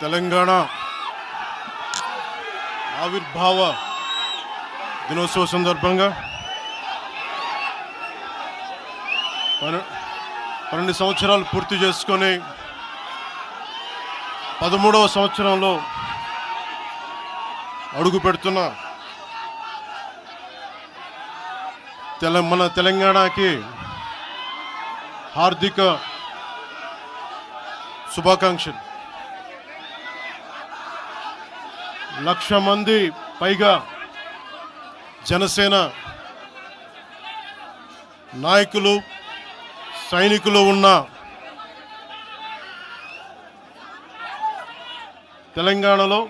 తెలంగాణ ఆవిర్భావ దినోత్సవ సందర్భంగా 12 సంవత్సరాలు పూర్తి చేసుకొని 13వ సంవత్సరంలో అడుగు పెడుతున్న మన తెలంగాణకి హార్దిక శుభాకాంక్షలు. 1,00,000 మంది పైగా జనసేన నాయకులు సైనికులు ఉన్న తెలంగాణలో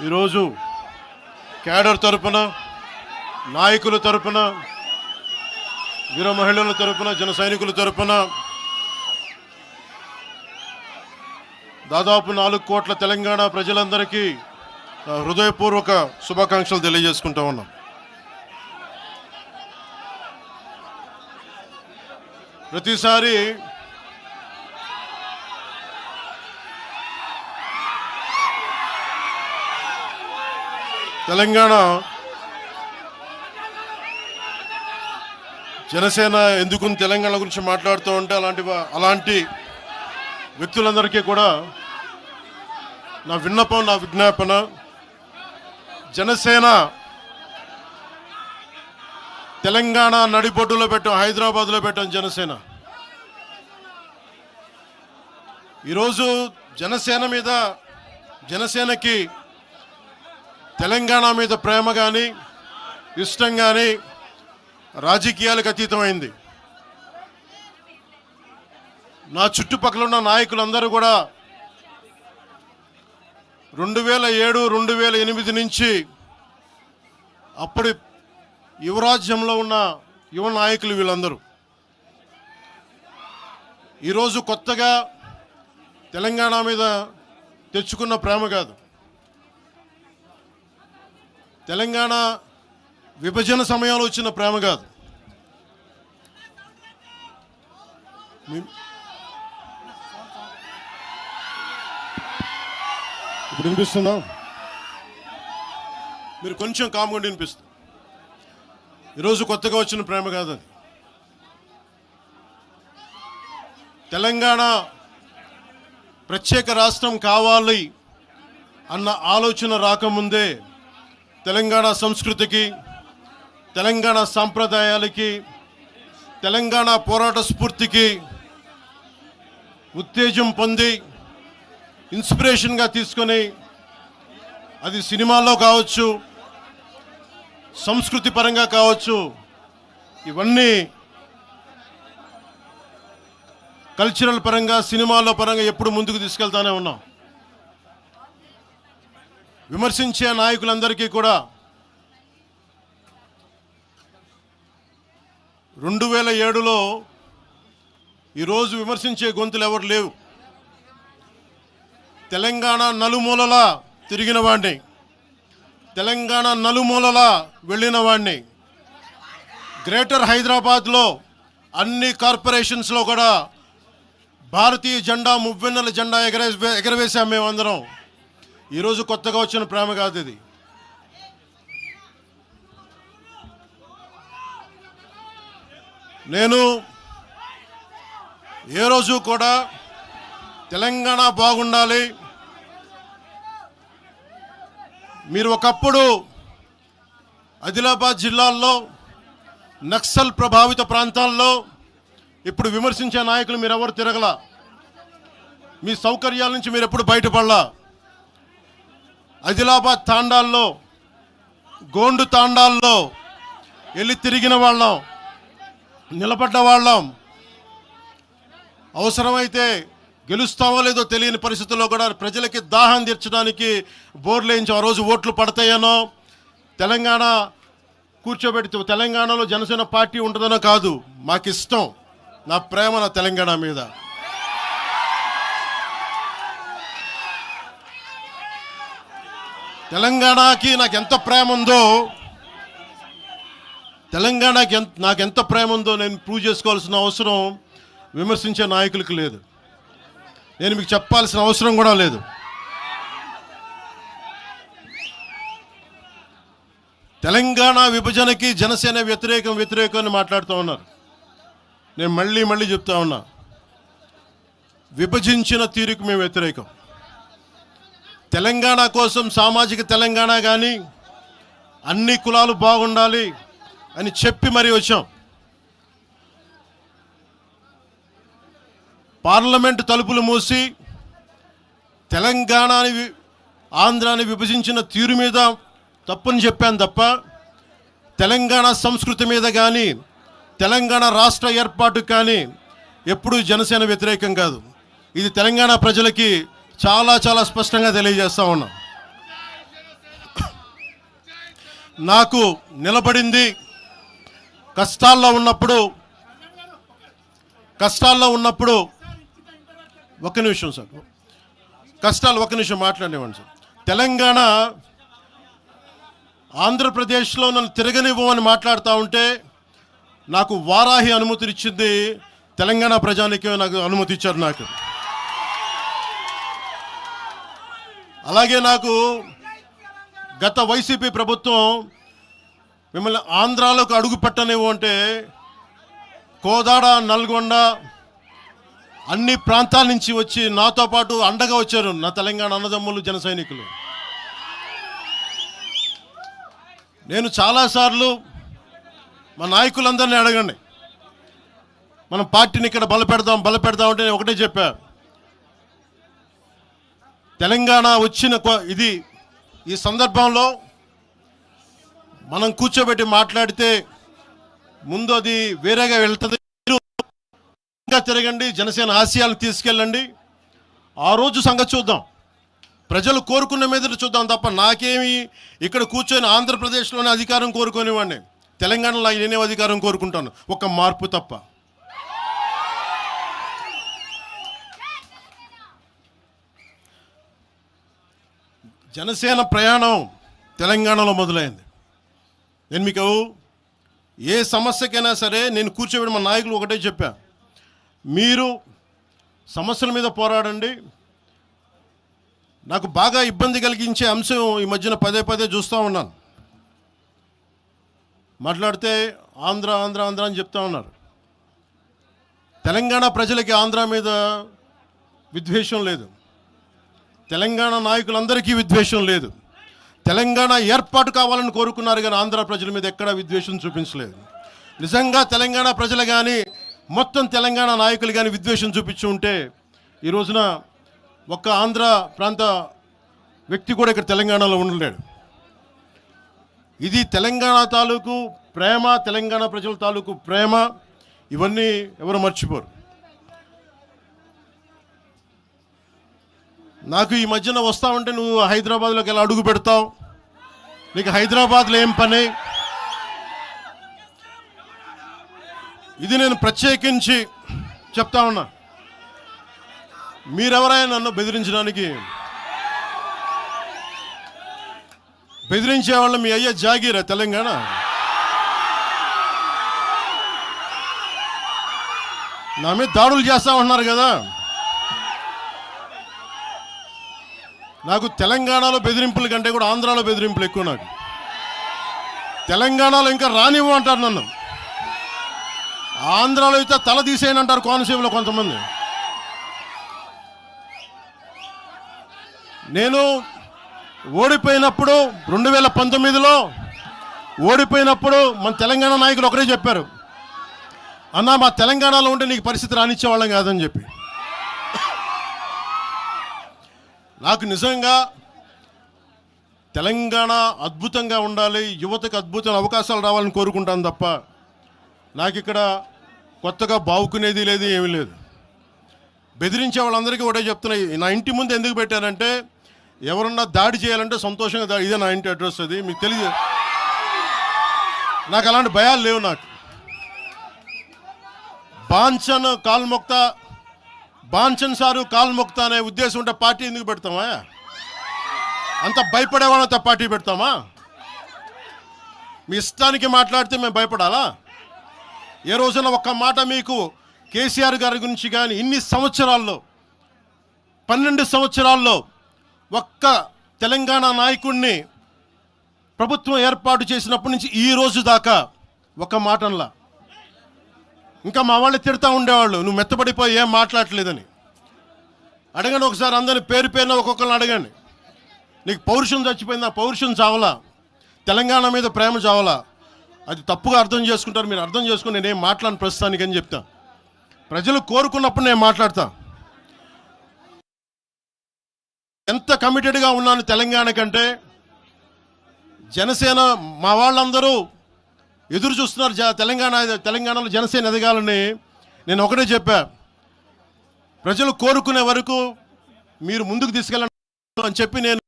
ఈరోజు క్యాడర్ తరపున, నాయకుల తరపున, వీర మహిళల తరపున, జన సైనికుల తరపున దాదాపు 4 కోట్ల తెలంగాణ ప్రజలందరికీ హృదయపూర్వక శుభాకాంక్షలు తెలియజేసుకుంటా ఉన్నాం. ప్రతిసారి తెలంగాణ జనసేన ఎందుకు తెలంగాణ గురించి మాట్లాడుతూ ఉంటే అలాంటి వ్యక్తులందరికీ కూడా నా విన్నపం, నా విజ్ఞాపన, జనసేన తెలంగాణ నడిబొడ్డులో పెట్టాం, హైదరాబాద్లో పెట్టాం జనసేన. ఈరోజు జనసేనకి తెలంగాణ మీద ప్రేమ కానీ ఇష్టం కానీ రాజకీయాలకు అతీతమైంది. నా చుట్టుపక్కల ఉన్న నాయకులందరూ కూడా 2007, 2008 నుంచి అప్పుడు యువరాజ్యంలో ఉన్న యువ నాయకులు వీళ్ళందరూ ఈరోజు కొత్తగా తెలంగాణ మీద తెచ్చుకున్న ప్రేమ కాదు. తెలంగాణ విభజన సమయంలో వచ్చిన ప్రేమ కాదు. ఇప్పుడు వినిపిస్తుందా? మీరు కొంచెం కామ్గా వినిపిస్తుంది. ఈరోజు కొత్తగా వచ్చిన ప్రేమ కాదు అది. తెలంగాణ ప్రత్యేక రాష్ట్రం కావాలి అన్న ఆలోచన రాకముందే తెలంగాణ సంస్కృతికి, తెలంగాణ సాంప్రదాయాలకి, తెలంగాణ పోరాట స్ఫూర్తికి ఉత్తేజం పొంది ఇన్స్పిరేషన్గా తీసుకొని అది సినిమాల్లో కావచ్చు, సంస్కృతి పరంగా కావచ్చు, ఇవన్నీ కల్చరల్ పరంగా, సినిమాల్లో పరంగా ఎప్పుడు ముందుకు తీసుకెళ్తానే ఉన్నాం. విమర్శించే నాయకులందరికీ కూడా 2007లో ఈరోజు విమర్శించే గొంతులు ఎవరు లేవు. తెలంగాణ నలుమూలలా తిరిగిన వాడిని, తెలంగాణ నలుమూలలా వెళ్ళిన వాడిని, గ్రేటర్ హైదరాబాద్లో అన్ని కార్పొరేషన్స్లో కూడా భారతీయ జెండా, మువ్వెన్నెల జెండా ఎగరవేశాం మేమందరం. ఈరోజు కొత్తగా వచ్చిన ప్రేమ కాదు ఇది. నేను ఏ రోజు కూడా తెలంగాణ బాగుండాలి, మీరు ఒకప్పుడు ఆదిలాబాద్ జిల్లాల్లో నక్సల్ ప్రభావిత ప్రాంతాల్లో ఇప్పుడు విమర్శించే నాయకులు మీరెవరు తిరగల, మీ సౌకర్యాల నుంచి మీరు ఎప్పుడు బయటపడలా. ఆదిలాబాద్ తాండాల్లో, గోండు తాండాల్లో వెళ్ళి తిరిగిన వాళ్ళం, నిలబడ్డ వాళ్ళం. అవసరమైతే గెలుస్తామో లేదో తెలియని పరిస్థితుల్లో కూడా ప్రజలకి దాహం తీర్చడానికి బోర్లు వేయించి ఆ రోజు ఓట్లు పడతాయనో, తెలంగాణ కూర్చోబెట్టి తెలంగాణలో జనసేన పార్టీ ఉంటుందనో కాదు. మాకు ఇష్టం, నా ప్రేమ నా తెలంగాణ మీద. తెలంగాణకి నాకెంత ప్రేమ ఉందో, తెలంగాణకి నాకెంత ప్రేమ ఉందో నేను ప్రూవ్ చేసుకోవాల్సిన అవసరం విమర్శించే నాయకులకు లేదు. నేను మీకు చెప్పాల్సిన అవసరం కూడా లేదు. తెలంగాణ విభజనకి జనసేన వ్యతిరేకం అని మాట్లాడుతూ ఉన్నారు. నేను మళ్ళీ చెప్తా ఉన్నా, విభజించిన తీరుకు మేము వ్యతిరేకం. తెలంగాణ కోసం సామాజిక తెలంగాణ కానీ అన్ని కులాలు బాగుండాలి అని చెప్పి మరీ వచ్చాం. పార్లమెంటు తలుపులు మూసి తెలంగాణని ఆంధ్రాని విభజించిన తీరు మీద తప్పుని చెప్పాను తప్ప తెలంగాణ సంస్కృతి మీద కానీ తెలంగాణ రాష్ట్ర ఏర్పాటు కానీ ఎప్పుడూ జనసేన వ్యతిరేకం కాదు. ఇది తెలంగాణ ప్రజలకి చాలా స్పష్టంగా తెలియజేస్తా ఉన్నాం. నాకు నిలబడింది కష్టాల్లో ఉన్నప్పుడు ఒక్క నిమిషం సార్, ఒక్క నిమిషం మాట్లాడేవాడి సార్. తెలంగాణ ఆంధ్రప్రదేశ్లో నన్ను తిరగనివ్వమని మాట్లాడుతూ ఉంటే నాకు వారాహి అనుమతినిచ్చింది తెలంగాణ ప్రజానికి, నాకు అనుమతి ఇచ్చారు. నాకు అలాగే నాకు గత వైసీపీ ప్రభుత్వం మిమ్మల్ని ఆంధ్రాలోకి అడుగు పెట్టనివ్వు అంటే కోదాడ, నల్గొండ అన్ని ప్రాంతాల నుంచి వచ్చి నాతో పాటు అండగా వచ్చారు నా తెలంగాణ అన్నదమ్ములు, జన సైనికులు. నేను చాలాసార్లు మా నాయకులందరినీ అడగండి, మనం పార్టీని ఇక్కడ బలపెడదాం అంటే నేను ఒకటే చెప్పా, తెలంగాణ వచ్చిన ఈ సందర్భంలో మనం కూర్చోబెట్టి మాట్లాడితే ముందు అది వేరేగా వెళ్తుంది. తిరగండి, జనసేన ఆశయాలను తీసుకెళ్ళండి, ఆ రోజు సంగతి చూద్దాం, ప్రజలు కోరుకున్న మీద చూద్దాం తప్ప నాకేమి ఇక్కడ కూర్చొని ఆంధ్రప్రదేశ్లోనే అధికారం కోరుకునేవాడిని, తెలంగాణలో నేనే అధికారం కోరుకుంటాను, ఒక మార్పు తప్ప. జనసేన ప్రయాణం తెలంగాణలో మొదలైంది. నేను మీకు ఏ సమస్యకైనా సరే నేను కూర్చోబెట్టి మా నాయకులు ఒకటే చెప్పా, మీరు సమస్యల మీద పోరాడండి. నాకు బాగా ఇబ్బంది కలిగించే అంశం ఈ మధ్యన పదే చూస్తూ ఉన్నాను, మాట్లాడితే ఆంధ్ర అని చెప్తా ఉన్నారు. తెలంగాణ ప్రజలకి ఆంధ్ర మీద విద్వేషం లేదు, తెలంగాణ నాయకులందరికీ విద్వేషం లేదు. తెలంగాణ ఏర్పాటు కావాలని కోరుకున్నారు కానీ ఆంధ్ర ప్రజల మీద ఎక్కడా విద్వేషం చూపించలేదు. నిజంగా తెలంగాణ ప్రజలు కానీ మొత్తం తెలంగాణ నాయకులు కానీ విద్వేషం చూపించి ఉంటే ఈ రోజున ఒక్క ఆంధ్ర ప్రాంత వ్యక్తి కూడా ఇక్కడ తెలంగాణలో ఉండలేడు. ఇది తెలంగాణ తాలూకు ప్రేమ, తెలంగాణ ప్రజల తాలూకు ప్రేమ, ఇవన్నీ ఎవరు మర్చిపోరు. నాకు ఈ మధ్యన వస్తా ఉంటే నువ్వు హైదరాబాద్లోకి ఎలా అడుగు పెడతావు, నీకు హైదరాబాద్లో ఏం పని, ఇది నేను ప్రత్యేకించి చెప్తా ఉన్నా. మీరెవరైనా నన్ను బెదిరించే వాళ్ళ మీ అయ్యే జాగీరా తెలంగాణ? నా మీద దాడులు చేస్తా ఉన్నారు కదా. నాకు తెలంగాణలో బెదిరింపుల కంటే కూడా ఆంధ్రాలో బెదిరింపులు ఎక్కువ. నాకు తెలంగాణలో ఇంకా రానివ్వు అంటారు నన్ను, ఆంధ్రాలో అయితే తల తీసేయని అంటారు కోనసీమలో కొంతమంది. నేను ఓడిపోయినప్పుడు 2019లో ఓడిపోయినప్పుడు మన తెలంగాణ నాయకులు ఒకరే చెప్పారు, అన్నా మా తెలంగాణలో ఉంటే నీకు పరిస్థితి రానిచ్చేవాళ్ళం కాదని చెప్పి. నాకు నిజంగా తెలంగాణ అద్భుతంగా ఉండాలి, యువతకు అద్భుతమైన అవకాశాలు రావాలని కోరుకుంటాను తప్ప నాకు ఇక్కడ కొత్తగా బావుకునేది లేదు, ఏమీ లేదు. బెదిరించే వాళ్ళందరికీ ఒకటే చెప్తున్నాయి, నా ఇంటి ముందు ఎందుకు పెట్టారంటే ఎవరన్నా దాడి చేయాలంటే సంతోషంగా ఇదే నా ఇంటి అడ్రస్, అది మీకు తెలియదు. నాకు అలాంటి భయాలు లేవు. నాకు బాంచన్ సారు కాల్మొక్తా అనే ఉద్దేశం ఉంటే పార్టీ ఎందుకు పెడతామా? అంత భయపడేవాళ్ళంతా పార్టీ పెడతామా? మీ ఇష్టానికి మాట్లాడితే మేము భయపడాలా? ఏ రోజున ఒక్క మాట మీకు కేసీఆర్ గారి గురించి కానీ ఇన్ని సంవత్సరాల్లో 12 సంవత్సరాల్లో ఒక్క తెలంగాణ నాయకుడిని ప్రభుత్వం ఏర్పాటు చేసినప్పటి నుంచి ఈ రోజు దాకా ఒక మాటంలా. ఇంకా మా వాళ్ళు తిడతా ఉండేవాళ్ళు, నువ్వు మెత్తబడిపోయి ఏం మాట్లాడలేదని. అడగండి ఒకసారి, అందరిని పేరు పేరున ఒక్కొక్కరిని అడగండి. నీకు పౌరుషం చచ్చిపోయింది, ఆ పౌరుషం చావలా, తెలంగాణ మీద ప్రేమ చావలా. అది తప్పుగా అర్థం చేసుకుంటారు, మీరు అర్థం చేసుకుని నేనేం మాట్లాడను ప్రస్తుతానికి అని చెప్తా. ప్రజలు కోరుకున్నప్పుడు నేను మాట్లాడతా. ఎంత కమిటెడ్గా ఉన్నాను తెలంగాణ కంటే, జనసేన మా వాళ్ళందరూ ఎదురు చూస్తున్నారు తెలంగాణలో జనసేన ఎదగాలని. నేను ఒకటే చెప్పా, ప్రజలు కోరుకునే వరకు మీరు ముందుకు తీసుకెళ్ళండి అని చెప్పి నేను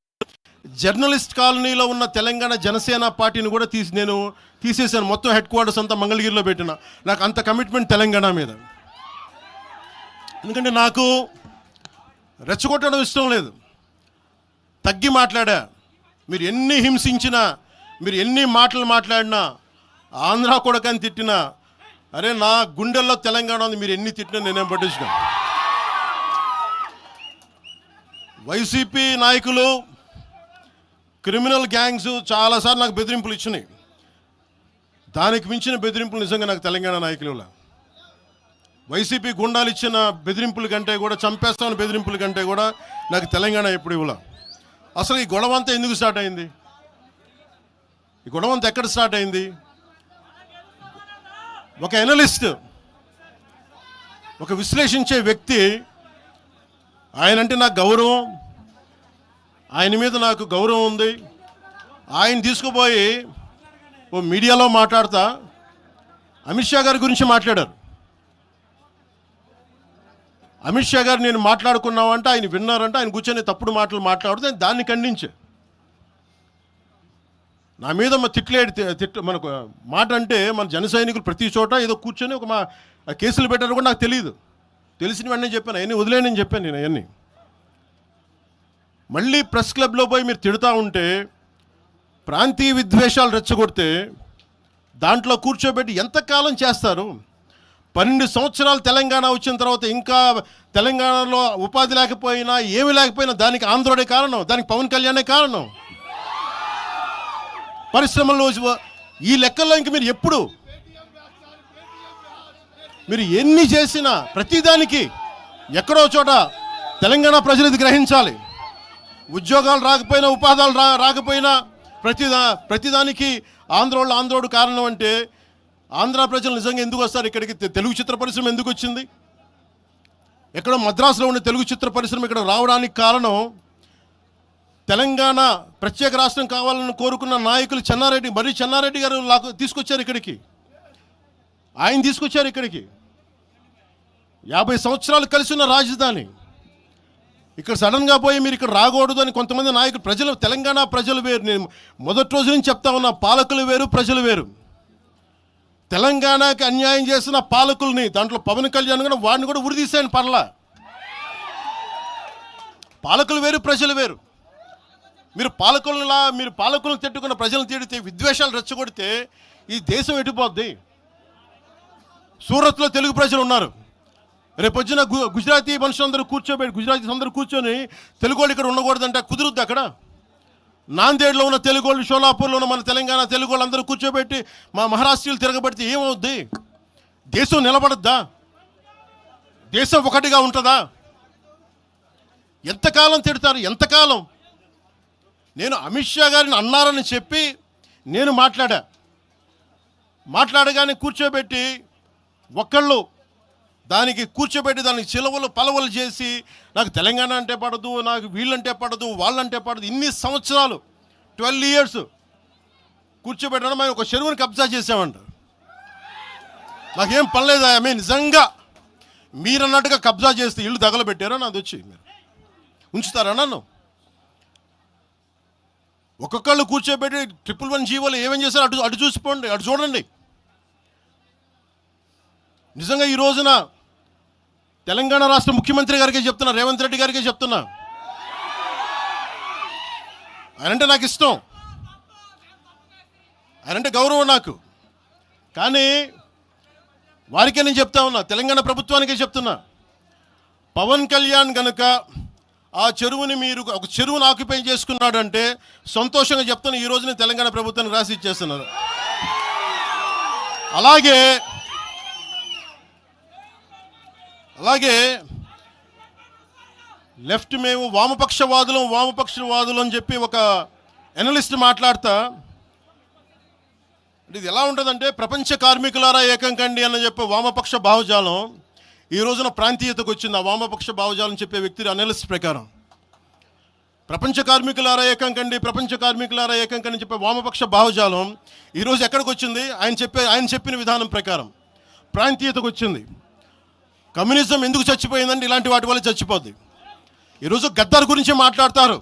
జర్నలిస్ట్ కాలనీలో ఉన్న తెలంగాణ జనసేన పార్టీని కూడా నేను తీసేశాను. మొత్తం హెడ్ క్వార్టర్స్ అంతా మంగళగిరిలో పెట్టిన. నాకు అంత కమిట్మెంట్ తెలంగాణ మీద. ఎందుకంటే నాకు రెచ్చగొట్టడం ఇష్టం లేదు, తగ్గి మాట్లాడా. మీరు ఎన్ని హింసించినా, మీరు ఎన్ని మాటలు మాట్లాడినా, ఆంధ్ర కొడకని తిట్టినా, అరే నా గుండెల్లో తెలంగాణ ఉంది, మీరు ఎన్ని తిట్టినా నేనేం పట్టించుకోను. వైసీపీ నాయకులు, క్రిమినల్ గ్యాంగ్స్ చాలాసార్లు నాకు బెదిరింపులు ఇచ్చినాయి. దానికి మించిన బెదిరింపులు నిజంగా నాకు తెలంగాణ నాయకులు. వైసీపీ గుండాలు ఇచ్చిన బెదిరింపుల కంటే కూడా, చంపేస్తామని బెదిరింపుల కంటే కూడా నాకు తెలంగాణ ఎప్పుడు ఇవ్వలే. అసలు ఈ గొడవ అంతా ఎందుకు స్టార్ట్ అయింది? ఈ గొడవ అంతా ఎక్కడ స్టార్ట్ అయింది? ఒక ఎనలిస్ట్, ఒక విశ్లేషించే వ్యక్తి, ఆయనంటే నాకు గౌరవం, ఆయన మీద నాకు గౌరవం ఉంది. ఆయన తీసుకుపోయి ఓ మీడియాలో మాట్లాడతా అమిత్ షా గారి గురించి మాట్లాడారు. అమిత్ షా గారు నేను మాట్లాడుకున్నామంటే ఆయన విన్నారంటే, ఆయన కూర్చొని తప్పుడు మాటలు మాట్లాడితే దాన్ని ఖండించే. నా మీద మనకు మాట అంటే మన జన సైనికులు ప్రతి చోట ఏదో కూర్చొని ఒక కేసులు పెట్టారు కూడా నాకు తెలియదు. తెలిసినవన్నీ చెప్పాను, అవన్నీ వదిలేనని చెప్పాను నేను. అవన్నీ మళ్ళీ ప్రెస్ క్లబ్లో పోయి మీరు తిడుతూ ఉంటే, ప్రాంతీయ విద్వేషాలు రెచ్చగొడితే దాంట్లో కూర్చోబెట్టి ఎంతకాలం చేస్తారు? 12 సంవత్సరాలు తెలంగాణ వచ్చిన తర్వాత ఇంకా తెలంగాణలో ఉపాధి లేకపోయినా, ఏమి లేకపోయినా దానికి ఆంధ్రుడే కారణం, దానికి పవన్ కళ్యాణే కారణం. పరిశ్రమల్లో ఈ లెక్కల్లో ఇంక మీరు ఎప్పుడు మీరు ఎన్ని చేసినా ప్రతిదానికి ఎక్కడో చోట తెలంగాణ ప్రజలు ఇది గ్రహించాలి. ఉద్యోగాలు రాకపోయినా, ఉపాధాలు రాకపోయినా ప్రతిదానికి ఆంధ్రోడు కారణం అంటే, ఆంధ్ర ప్రజలు నిజంగా ఎందుకు వస్తారు ఇక్కడికి? తెలుగు చిత్ర పరిశ్రమ ఎందుకు వచ్చింది? ఎక్కడో మద్రాసులో ఉన్న తెలుగు చిత్ర పరిశ్రమ ఇక్కడ రావడానికి కారణం తెలంగాణ ప్రత్యేక రాష్ట్రం కావాలని కోరుకున్న నాయకులు చెన్నారెడ్డి గారు తీసుకొచ్చారు ఇక్కడికి. ఆయన తీసుకొచ్చారు ఇక్కడికి. 50 సంవత్సరాలు కలిసి ఉన్న రాజధాని ఇక్కడ సడన్గా పోయి మీరు ఇక్కడ రాకూడదు అని కొంతమంది నాయకులు, తెలంగాణ ప్రజలు వేరు. నేను మొదటి రోజు నుంచి చెప్తా ఉన్నా, పాలకులు వేరు, ప్రజలు వేరు. తెలంగాణకి అన్యాయం చేసిన పాలకుల్ని, దాంట్లో పవన్ కళ్యాణ్ కూడా, వాడిని కూడా ఉరిదీసాను పర్లా. పాలకులు వేరు, ప్రజలు వేరు. మీరు పాలకులను తిట్టుకున్న ప్రజలను తిడితే, విద్వేషాలు రెచ్చగొడితే ఈ దేశం ఎటుపోద్ది? సూరత్లో తెలుగు ప్రజలు ఉన్నారు. రేపొచ్చిన గుజరాతీ మనుషులందరూ గుజరాతీస్ అందరూ కూర్చొని తెలుగు వాళ్ళు ఇక్కడ ఉండకూడదంటే కుదురుద్ది అక్కడ? నాందేడ్లో ఉన్న తెలుగు వాళ్ళు, షోలాపూర్లో ఉన్న మన తెలంగాణ తెలుగు వాళ్ళు అందరూ కూర్చోబెట్టి మా మహారాష్ట్రీయులు తిరగబెడితే ఏమవుద్ది? దేశం నిలబడద్దా? దేశం ఒకటిగా ఉంటుందా? ఎంతకాలం తిడతారు? ఎంతకాలం? నేను అమిత్ షా గారిని అన్నారని చెప్పి నేను మాట్లాడగానే కూర్చోబెట్టి ఒక్కళ్ళు దానికి చిలవలు పలవలు చేసి, నాకు తెలంగాణ అంటే పడదు, నాకు వీళ్ళంటే పడదు, వాళ్ళంటే పడదు, ఇన్ని సంవత్సరాలు 12 years కూర్చోబెట్టడం. మేము ఒక చెరువుని కబ్జా చేసామంట. నాకేం పనిలేదా? నిజంగా మీరన్నట్టుగా కబ్జా చేస్తే ఇల్లు తగలబెట్టారా? నాది వచ్చి మీరు ఉంచుతారా నన్ను? ఒక్కొక్కళ్ళు కూర్చోబెట్టి 111 జీవోలు ఏమేం చేశారు అటు చూసిపోండి, అటు చూడండి. నిజంగా ఈ రోజున తెలంగాణ రాష్ట్ర ముఖ్యమంత్రి గారికే చెప్తున్నా, రేవంత్ రెడ్డి గారికే చెప్తున్నా, ఆయనంటే నాకు ఇష్టం, ఆయనంటే గౌరవం నాకు. కానీ వారికే నేను చెప్తా ఉన్నా, తెలంగాణ ప్రభుత్వానికే చెప్తున్నా, పవన్ కళ్యాణ్ కనుక ఆ చెరువుని మీరు ఒక చెరువును ఆక్యుపై చేసుకున్నాడంటే సంతోషంగా చెప్తాను, ఈ రోజున తెలంగాణ ప్రభుత్వానికి రాసి ఇచ్చేస్తున్నారు. అలాగే లెఫ్ట్ మేము వామపక్షవాదులు అని చెప్పి ఒక ఎనలిస్ట్ మాట్లాడతా, ఇది ఎలా ఉంటుందంటే ప్రపంచ కార్మికులారా ఏకం కండి అని చెప్పే వామపక్ష భావజాలం ఈ రోజున ప్రాంతీయతకు వచ్చింది. ఆ వామపక్ష భావజాలం చెప్పే వ్యక్తి అనలిస్ట్ ప్రకారం ప్రపంచ కార్మికులారా ఏకం కండి చెప్పే వామపక్ష భావజాలం ఈరోజు ఎక్కడికి వచ్చింది? ఆయన చెప్పిన విధానం ప్రకారం ప్రాంతీయతకు వచ్చింది. కమ్యూనిజం ఎందుకు చచ్చిపోయిందండి? ఇలాంటి వాటి వల్ల చచ్చిపోద్ది. ఈరోజు గద్దర్ గురించి మాట్లాడతారు.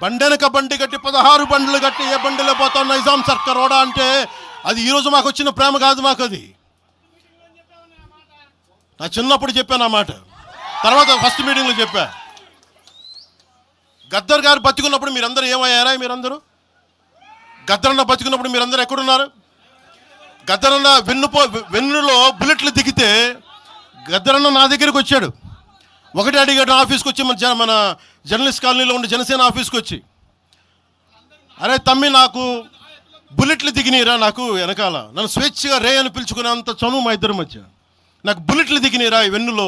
బండెనక బండి కట్టి 16 బండ్లు కట్టి ఏ బండిలో పోతాం నైజాం సర్కార్ ఓడా అంటే అది ఈరోజు మాకు వచ్చిన ప్రేమ కాదు. మాకు అది నా చిన్నప్పుడు చెప్పాను ఆ మాట, తర్వాత ఫస్ట్ మీటింగ్లో చెప్పా. గద్దర్ గారు బతికున్నప్పుడు మీరందరూ ఏమయ్యారా? గద్దరన్న బతికున్నప్పుడు మీరందరూ ఎక్కడున్నారు? గద్దరన్న వెన్నులో బుల్లెట్లు దిగితే గద్దరన్న నా దగ్గరికి వచ్చాడు. ఒకటి అడిగాడు ఆఫీస్కి వచ్చి, మన జర్నలిస్ట్ కాలనీలో ఉండే జనసేన ఆఫీస్కి వచ్చి, అరే తమ్మి నాకు బుల్లెట్లు దిగినీరా, నాకు వెనకాల నన్ను స్వేచ్ఛగా రే అని పిలుచుకునే అంత చనువు మా ఇద్దరి మధ్య, నాకు బుల్లెట్లు దిగినీరా ఈ వెన్నులో,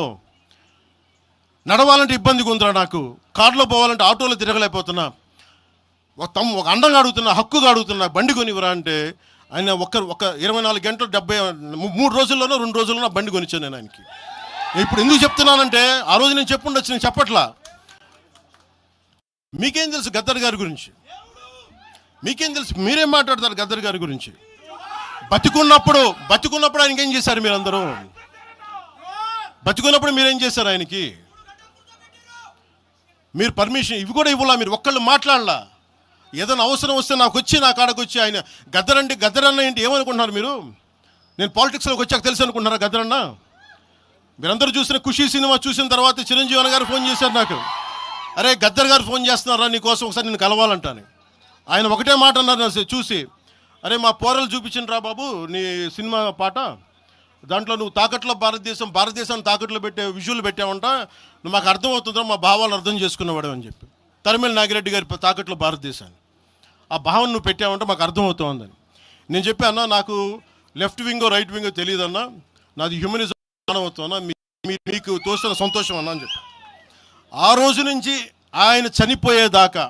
నడవాలంటే ఇబ్బందిగా ఉందిరా, నాకు కారులో పోవాలంటే ఆటోలో తిరగలేకపోతున్నా, ఒక అండంగా అడుగుతున్నా, హక్కుగా అడుగుతున్నా, బండి కొనివరా అంటే ఆయన ఒక 24 గంటలు 3 రోజుల్లోనో 2 రోజుల్లోనో బండి కొనిచ్చాను నేను ఆయనకి. ఇప్పుడు ఎందుకు చెప్తున్నానంటే ఆ రోజు నేను చెప్పుండొచ్చు, నేను చెప్పట్లా. మీకేం తెలుసు గద్దర్ గారి గురించి? మీకేం తెలుసు? మీరేం మాట్లాడతారు గద్దర్ గారి గురించి? బతికున్నప్పుడు ఆయనకి ఏం చేశారు? మీరందరూ బతికున్నప్పుడు మీరేం చేశారు ఆయనకి? మీరు పర్మిషన్ ఇవి కూడా ఇవ్వాలా? మీరు ఒక్కళ్ళు మాట్లాడలా? ఏదైనా అవసరం వస్తే నాకు వచ్చి నా కాడకు వచ్చి ఆయన గద్దరన్న ఏంటి ఏమనుకుంటున్నారు మీరు? నేను పాలిటిక్స్లోకి వచ్చాక తెలుసు అనుకుంటున్నారా గద్దరన్న? మీరందరూ చూసిన ఖుషీ సినిమా చూసిన తర్వాత చిరంజీవి గారు ఫోన్ చేశారు నాకు, అరే గద్దర్ గారు ఫోన్ చేస్తున్నారా నీకోసం, ఒకసారి నేను కలవాలంటాను. ఆయన ఒకటే మాట అన్నారు చూసి, అరే మా పోరలు చూపించిన రా బాబు నీ సినిమా పాట, దాంట్లో నువ్వు తాకట్లో భారతదేశాన్ని తాకట్లో పెట్టే విజువల్ పెట్టావంట, నువ్వు మాకు అర్థమవుతుందా, మా భావాలు అర్థం చేసుకునేవాడు అని చెప్పి. తరిమేల నాగిరెడ్డి గారి తాకట్లో భారతదేశాన్ని ఆ భావన నువ్వు పెట్టావంటే మాకు అర్థమవుతుందని నేను చెప్పాను. నాకు లెఫ్ట్ వింగో రైట్ వింగో తెలియదన్నా, నాది హ్యూమనిజం అవుతున్నా, మీకు తోస్తున్న సంతోషం అన్నా అని చెప్పి. ఆ రోజు నుంచి ఆయన చనిపోయేదాకా,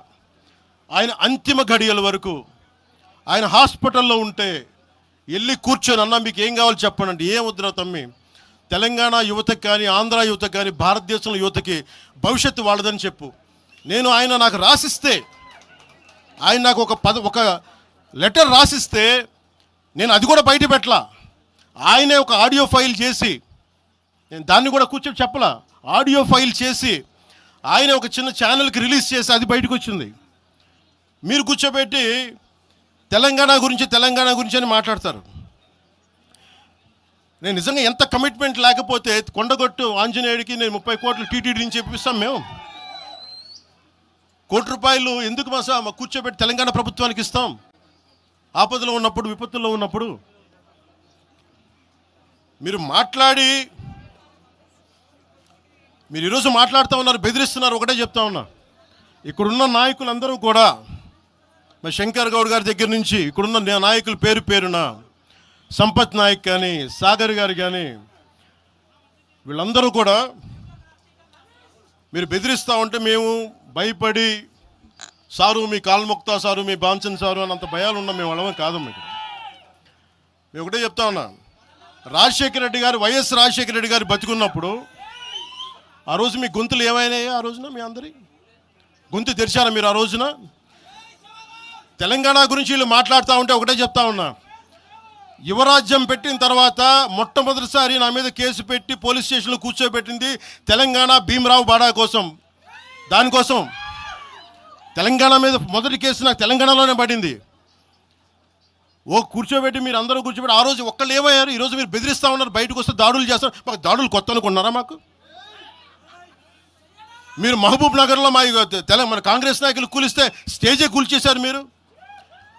ఆయన అంతిమ ఘడియల వరకు ఆయన హాస్పిటల్లో ఉంటే వెళ్ళి కూర్చొని, అన్నా మీకు ఏం కావాలో చెప్పండి అంటే, ఏం వద్దురా తమ్మి, తెలంగాణ యువతకి కానీ ఆంధ్ర యువతకి కానీ భారతదేశంలో యువతకి భవిష్యత్తు వాళ్ళదని చెప్పు. ఆయన నాకు రాసిస్తే, ఆయన నాకు ఒక లెటర్ రాసిస్తే నేను అది కూడా బయట పెట్టలా. ఆయనే ఒక ఆడియో ఫైల్ చేసి, నేను దాన్ని కూడా కూర్చొని చెప్పలా, ఆడియో ఫైల్ చేసి ఆయన ఒక చిన్న ఛానల్కి రిలీజ్ చేసి అది బయటకు వచ్చింది. మీరు కూర్చోబెట్టి తెలంగాణ గురించి అని మాట్లాడతారు. నేను నిజంగా ఎంత కమిట్మెంట్ లేకపోతే కొండగొట్టు ఆంజనేయుడికి నేను 30 కోట్లు టీటీడీ నుంచి చెప్పిస్తాం. మేము ₹1 కోటి ఎందుకు మా కూర్చోబెట్టి తెలంగాణ ప్రభుత్వానికి ఇస్తాం? ఆపదలో ఉన్నప్పుడు, విపత్తుల్లో ఉన్నప్పుడు మీరు మాట్లాడి, మీరు ఈరోజు మాట్లాడుతూ ఉన్నారు, బెదిరిస్తున్నారు. ఒకటే చెప్తా ఉన్నా, ఇక్కడున్న నాయకులందరూ కూడా, మరి శంకర్ గౌడ్ గారి దగ్గర నుంచి ఇక్కడున్న నాయకులు పేరున సంపత్ నాయక్ కానీ సాగర్ గారు కానీ వీళ్ళందరూ కూడా మీరు బెదిరిస్తూ ఉంటే మేము భయపడి, సారు మీ కాల్మొక్తా సారు, మీ బాంచన్ సారు అని అంత భయాలు ఉన్నాం. మేము వాళ్ళమే కాదు. మేము ఒకటే చెప్తా ఉన్నా, వైఎస్ రాజశేఖర రెడ్డి గారు బతికున్నప్పుడు ఆ రోజు మీ గొంతులు ఏమైనాయి? ఆ రోజున మీ అందరి గొంతు తెరిచారా మీరు? ఆ రోజున తెలంగాణ గురించి వీళ్ళు మాట్లాడుతూ ఉంటే ఒకటే చెప్తా ఉన్నా, యువరాజ్యం పెట్టిన తర్వాత మొట్టమొదటిసారి నా మీద కేసు పెట్టి పోలీస్ స్టేషన్లో కూర్చోబెట్టింది తెలంగాణ భీమరావు బాడా కోసం. దానికోసం తెలంగాణ మీద మొదటి కేసు నాకు తెలంగాణలోనే పడింది. కూర్చోబెట్టి మీరు అందరూ కూర్చోబెట్టి ఆ రోజు ఒక్కళ్ళు ఏమయ్యారు? ఈరోజు మీరు బెదిరిస్తూ ఉన్నారు, బయటకు వస్తే దాడులు చేస్తారు. మాకు దాడులు కొత్త అనుకున్నారా? మాకు మీరు మహబూబ్ నగర్లో మన కాంగ్రెస్ నాయకులు కూలిస్తే స్టేజే కూల్చేశారు. మీరు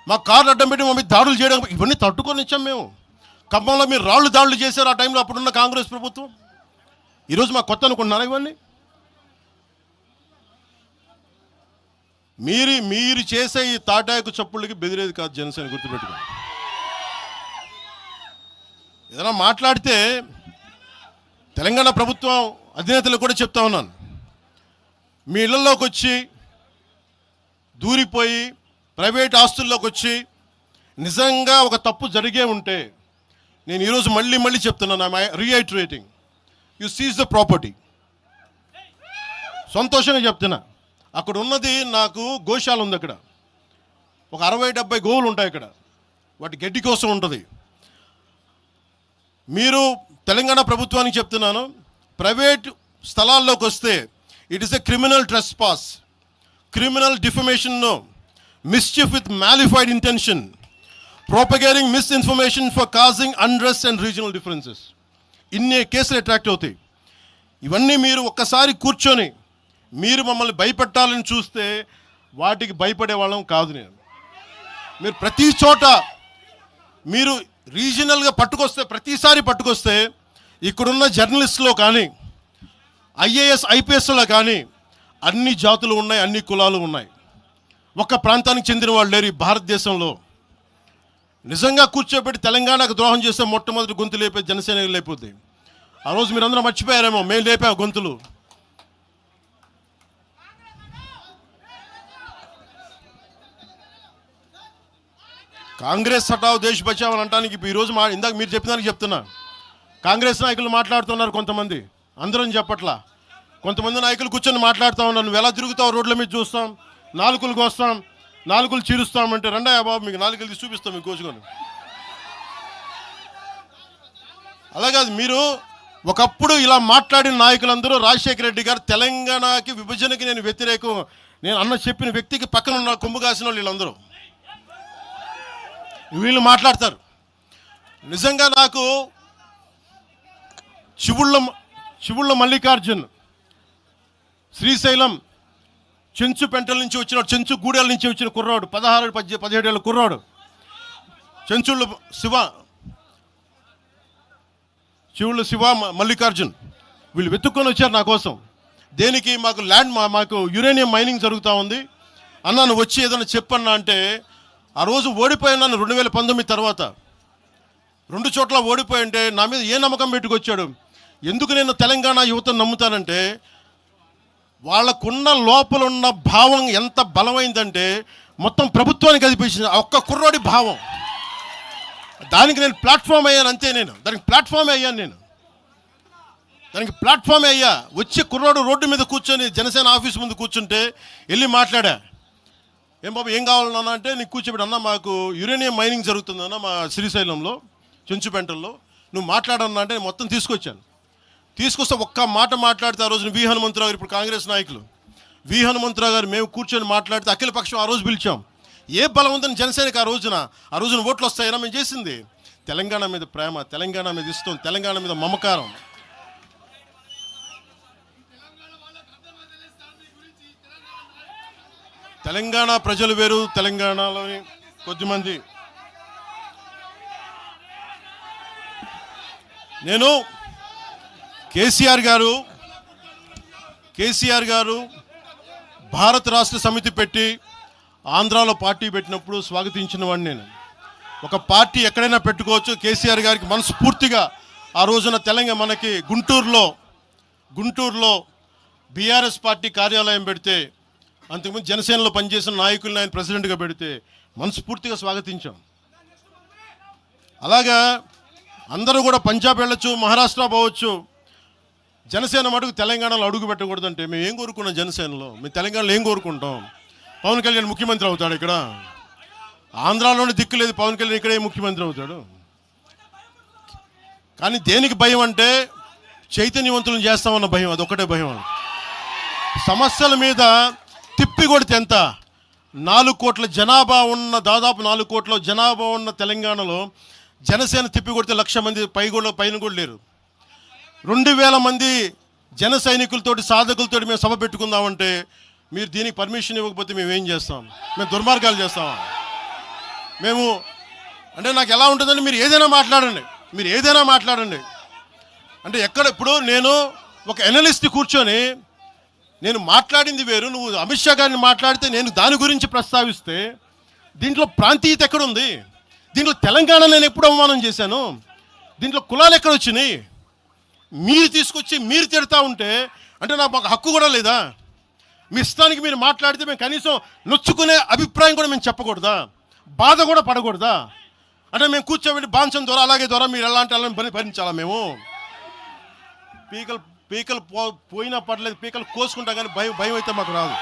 మా కార్లు అడ్డం పెట్టి మా మీద దాడులు చేయడం, ఇవన్నీ తట్టుకొని ఇచ్చాం మేము. ఖమ్మంలో మీరు దాడులు చేశారు ఆ టైంలో, అప్పుడున్న కాంగ్రెస్ ప్రభుత్వం. ఈరోజు మాకు కొత్త అనుకుంటున్నారా? ఇవన్నీ మీరు చేసే ఈ తాటాకు చప్పుళ్ళకి బెదిరేది కాదు జనసేన, గుర్తుపెట్టుకోండి. ఏదైనా మాట్లాడితే తెలంగాణ ప్రభుత్వం అధినేతలకు కూడా చెప్తా ఉన్నాను, మీ ఇళ్లలోకి వచ్చి దూరిపోయి ప్రైవేట్ ఆస్తుల్లోకి వచ్చి నిజంగా ఒక తప్పు జరిగే ఉంటే, నేను ఈరోజు మళ్ళీ చెప్తున్నాను, I'm reiterating, you seize the property. సంతోషంగా చెప్తున్నా. అక్కడ ఉన్నది నాకు గోశాల ఉంది, అక్కడ ఒక 60-70 గోవులు ఉంటాయి అక్కడ, వాటి గడ్డి కోసం ఉంటుంది. మీరు తెలంగాణ ప్రభుత్వానికి చెప్తున్నాను, ప్రైవేట్ స్థలాల్లోకి వస్తే it is a criminal trespass, criminal defamation, mischief with mala fide intention, propagating misinformation for causing unrest and regional differences. ఇన్ని కేసులు అట్రాక్ట్ అవుతాయి. ఇవన్నీ మీరు ఒక్కసారి కూర్చొని మీరు మమ్మల్ని భయపెట్టాలని చూస్తే వాటికి భయపడే వాళ్ళం కాదు. మీరు ప్రతి చోట మీరు రీజనల్గా ప్రతిసారి పట్టుకొస్తే ఇక్కడున్న జర్నలిస్టులో కానీ ఐఏఎస్ ఐపీఎస్లో కానీ అన్ని జాతులు ఉన్నాయి, అన్ని కులాలు ఉన్నాయి. ఒక్క ప్రాంతానికి చెందిన వాళ్ళు లేరు ఈ భారతదేశంలో. నిజంగా కూర్చోబెట్టి తెలంగాణకు ద్రోహం చేస్తే మొట్టమొదటి గొంతు లేపే జనసేన లేకపోతే. ఆ రోజు మీరు అందరూ మర్చిపోయారేమో, మేము లేపాం గొంతులు. కాంగ్రెస్ హటావ్ దేశ్ బచావ్ అని అంటానికి ఈరోజు ఇందాక మీరు చెప్పినానికి చెప్తున్నా. కాంగ్రెస్ నాయకులు మాట్లాడుతున్నారు కొంతమంది, అందరం చెప్పట్లా. కొంతమంది నాయకులు కూర్చొని మాట్లాడుతూ ఉన్నారు, నువ్వు ఎలా తిరుగుతావు, రోడ్ల మీద చూస్తాం, నాలుకలు కోస్తాం, నాలుకలు చీరుస్తామంటే, రండయ్య బాబు మీకు నాలుకలు తీసి చూపిస్తాం మీకు కోసుకొని. అలాగే మీరు ఒకప్పుడు ఇలా మాట్లాడిన నాయకులందరూ రాజశేఖర రెడ్డి గారు తెలంగాణకి విభజనకి నేను వ్యతిరేకం నేను అన్న చెప్పిన వ్యక్తికి పక్కన ఉన్న కొమ్ము కాసిన వాళ్ళు వీళ్ళందరూ మాట్లాడతారు. నిజంగా నాకు చివుళ్ళ మల్లికార్జున్ శ్రీశైలం చెంచు పెంటల నుంచి వచ్చిన, చెంచు గూడెల నుంచి వచ్చిన కుర్రాడు, 16-17 ఏళ్ళ కుర్రాడు, చెంచుళ్ళ శివ మల్లికార్జున్, వీళ్ళు వెతుక్కొని వచ్చారు నా కోసం. దేనికి? మాకు యురేనియం మైనింగ్ జరుగుతూ ఉంది అన్నా, నువ్వు వచ్చి ఏదైనా చెప్పన్నా అంటే, ఆ రోజు ఓడిపోయినాను 2019 తర్వాత 2 చోట్ల ఓడిపోయి అంటే నా మీద ఏ నమ్మకం పెట్టుకొచ్చాడు. ఎందుకు నేను తెలంగాణ యువతను నమ్ముతానంటే, వాళ్ళకున్న లోపలున్న భావం ఎంత బలమైందంటే మొత్తం ప్రభుత్వానికి కదిపించింది ఒక్క కుర్రోడి భావం. దానికి నేను ప్లాట్ఫామ్ అయ్యాను అంతే. దానికి ప్లాట్ఫామే అయ్యా. వచ్చి కుర్రోడు రోడ్డు మీద కూర్చొని జనసేన ఆఫీస్ ముందు కూర్చుంటే వెళ్ళి మాట్లాడా, ఏం బాబు ఏం కావాలన్నా అంటే, నీకు కూర్చోబెట్టి అన్న మాకు యురేనియం మైనింగ్ జరుగుతుందన్న మా శ్రీశైలంలో చెంచుపెంటల్లో, నువ్వు మాట్లాడన్నా అంటే మొత్తం తీసుకొస్తే ఒక్క మాట మాట్లాడితే, ఆ రోజున వి హనుమంతరావు గారు, ఇప్పుడు కాంగ్రెస్ నాయకులు వి హనుమంతరావు గారు, మేము కూర్చొని మాట్లాడితే అఖిలపక్షం ఆ రోజు పిలిచాం. ఏ బలం ఉందని జనసేనకి ఆ రోజున ఓట్లు వస్తాయన్నా మేము చేసింది తెలంగాణ మీద ప్రేమ, తెలంగాణ మీద ఇష్టం, తెలంగాణ మీద మమకారం. తెలంగాణ ప్రజలు వేరు, తెలంగాణలోని కొద్దిమంది. నేను కేసీఆర్ గారు భారత రాష్ట్ర సమితి పెట్టి ఆంధ్రాలో పార్టీ పెట్టినప్పుడు స్వాగతించిన వాడిని నేను. ఒక పార్టీ ఎక్కడైనా పెట్టుకోవచ్చు. కేసీఆర్ గారికి మనస్ఫూర్తిగా ఆ రోజున మనకి గుంటూరులో బీఆర్ఎస్ పార్టీ కార్యాలయం పెడితే, అంతకుముందు జనసేనలో పనిచేసిన నాయకులను ఆయన ప్రెసిడెంట్గా పెడితే మనస్ఫూర్తిగా స్వాగతించాం. అలాగా అందరూ కూడా పంజాబ్ వెళ్ళొచ్చు, మహారాష్ట్ర పోవచ్చు, జనసేన మటుకు తెలంగాణలో అడుగు పెట్టకూడదంటే మేము ఏం కోరుకున్నాం? జనసేనలో మేము తెలంగాణలో ఏం కోరుకుంటాం? పవన్ కళ్యాణ్ ముఖ్యమంత్రి అవుతాడు ఇక్కడ? ఆంధ్రాలోనే దిక్కు లేదు, పవన్ కళ్యాణ్ ఇక్కడే ముఖ్యమంత్రి అవుతాడు. కానీ దేనికి భయం అంటే, చైతన్యవంతులను చేస్తామన్న భయం, అదొక్కటే భయం. సమస్యల మీద తిప్పి కొడితే ఎంత? 4 కోట్ల జనాభా ఉన్న, దాదాపు 4 కోట్ల జనాభా ఉన్న తెలంగాణలో జనసేన తిప్పి కొడితే 1,00,000 మంది పైన కూడా లేరు. 2,000 మంది జన సైనికులతోటి, సాధకులతోటి మేము సభ పెట్టుకుందామంటే మీరు దీనికి పర్మిషన్ ఇవ్వకపోతే మేము ఏం చేస్తాం? మేము దుర్మార్గాలు చేస్తామా? మేము అంటే నాకు ఎలా ఉంటుందంటే, మీరు ఏదైనా మాట్లాడండి అంటే ఎక్కడ. ఇప్పుడు నేను ఒక ఎనలిస్ట్ కూర్చొని నేను మాట్లాడింది వేరు, నువ్వు అమిత్ షా గారిని మాట్లాడితే నేను దాని గురించి ప్రస్తావిస్తే దీంట్లో ప్రాంతీయత ఎక్కడుంది? దీంట్లో తెలంగాణ నేను ఎప్పుడు అవమానం చేశాను? దీంట్లో కులాలు ఎక్కడ వచ్చినాయి? మీరు తీసుకొచ్చి మీరు తిడతా ఉంటే అంటే నాకు మాకు హక్కు కూడా లేదా? మీ ఇష్టానికి మీరు మాట్లాడితే మేము కనీసం నొచ్చుకునే అభిప్రాయం కూడా మేము చెప్పకూడదా? బాధ కూడా పడకూడదా? అంటే మేము కూర్చోబెట్టి బాంచం ద్వారా అలాగే ద్వారా మీరు ఎలాంటి వాళ్ళని భరించాలా? మేము పీకలు పోయినా పర్లేదు, పీకలు కోసుకుంటాం, కానీ భయం అయితే మాకు రాదు.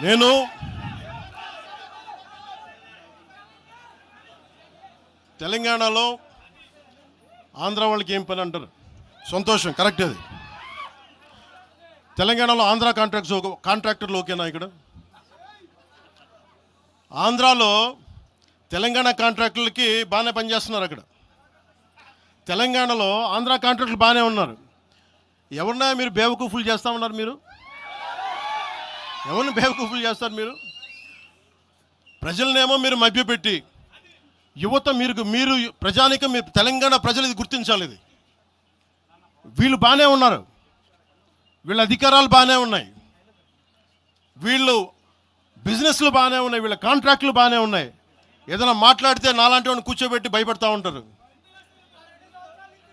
నేను తెలంగాణలో ఆంధ్ర వాళ్ళకి ఏం పని అంటారు? సంతోషం, కరెక్ట్. అది తెలంగాణలో ఆంధ్ర కాంట్రాక్టర్లు ఓకేనా? ఇక్కడ ఆంధ్రాలో తెలంగాణ కాంట్రాక్టర్లకి బాగానే పనిచేస్తున్నారు. అక్కడ తెలంగాణలో ఆంధ్ర కాంట్రాక్టర్లు బాగానే ఉన్నారు. ఎవరినా మీరు బేవకూఫులు చేస్తా ఉన్నారు? మీరు ఎవరిని బేవకూఫులు చేస్తారు? మీరు ప్రజలనేమో మీరు మభ్యపెట్టి, యువత మీరు ప్రజానికం, మీరు తెలంగాణ ప్రజలు ఇది గుర్తించాలి. ఇది వీళ్ళు బాగానే ఉన్నారు, వీళ్ళ అధికారాలు బాగానే ఉన్నాయి, వీళ్ళు బిజినెస్లు బాగానే ఉన్నాయి, వీళ్ళ కాంట్రాక్టులు బాగానే ఉన్నాయి. ఏదైనా మాట్లాడితే నాలాంటి వాడిని కూర్చోబెట్టి భయపడతా ఉంటారు.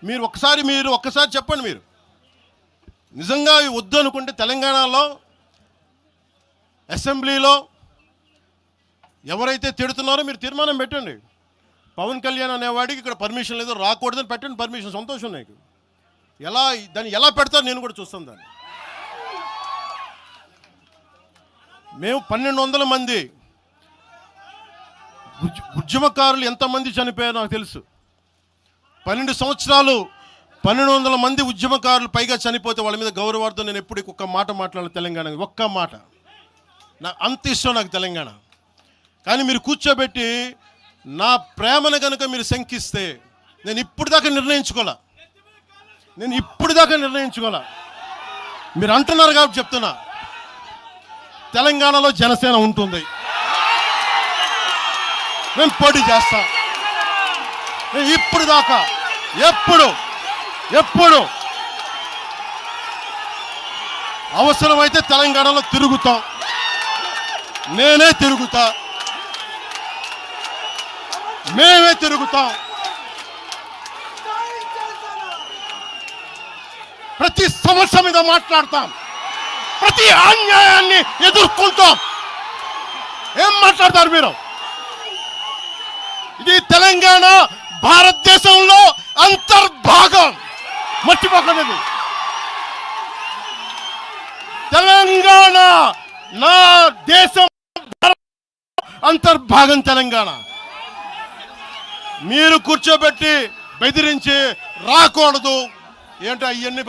మీరు ఒక్కసారి చెప్పండి. మీరు నిజంగా వద్దు అనుకుంటే తెలంగాణలో అసెంబ్లీలో ఎవరైతే తిడుతున్నారో మీరు తీర్మానం పెట్టండి. పవన్ కళ్యాణ్ అనేవాడికి ఇక్కడ పర్మిషన్ లేదు, రాకూడదని పెట్టండి పర్మిషన్. సంతోషం నాకు. దాన్ని ఎలా పెడతారు నేను కూడా చూస్తాను. దాన్ని మేము 1200 మంది ఉద్యమకారులు ఎంతమంది చనిపోయారో నాకు తెలుసు. 12 సంవత్సరాలు 1200 మంది ఉద్యమకారులు పైగా చనిపోతే వాళ్ళ మీద గౌరవార్థం నేను ఎప్పుడు ఒక్క మాట మాట్లాడాలి తెలంగాణ, ఒక్క మాట. నాకు అంత ఇష్టం నాకు తెలంగాణ. కానీ మీరు కూర్చోబెట్టి నా ప్రేమను కనుక మీరు శంకిస్తే నేను ఇప్పుడు దాకా నిర్ణయించుకోలే. మీరు అంటున్నారు కాబట్టి చెప్తున్నా, తెలంగాణలో జనసేన ఉంటుంది, మేము పోటీ చేస్తాం. మేము ఇప్పుడు దాకా ఎప్పుడు అవసరమైతే తెలంగాణలో తిరుగుతాం. నేనే తిరుగుతా, మేమే తిరుగుతాం. ప్రతి సమస్య మీద మాట్లాడతాం, ప్రతి అన్యాయాన్ని ఎదుర్కొంటాం. ఏం మాట్లాడతారు మీరు? ఇది తెలంగాణ భారతదేశంలో అంతర్భాగం, మర్చిపోకండి. తెలంగాణ నా దేశం అంతర్భాగం. తెలంగాణ మీరు కూర్చోబెట్టి బెదిరించి రాకూడదు ఏంటో అవన్నీ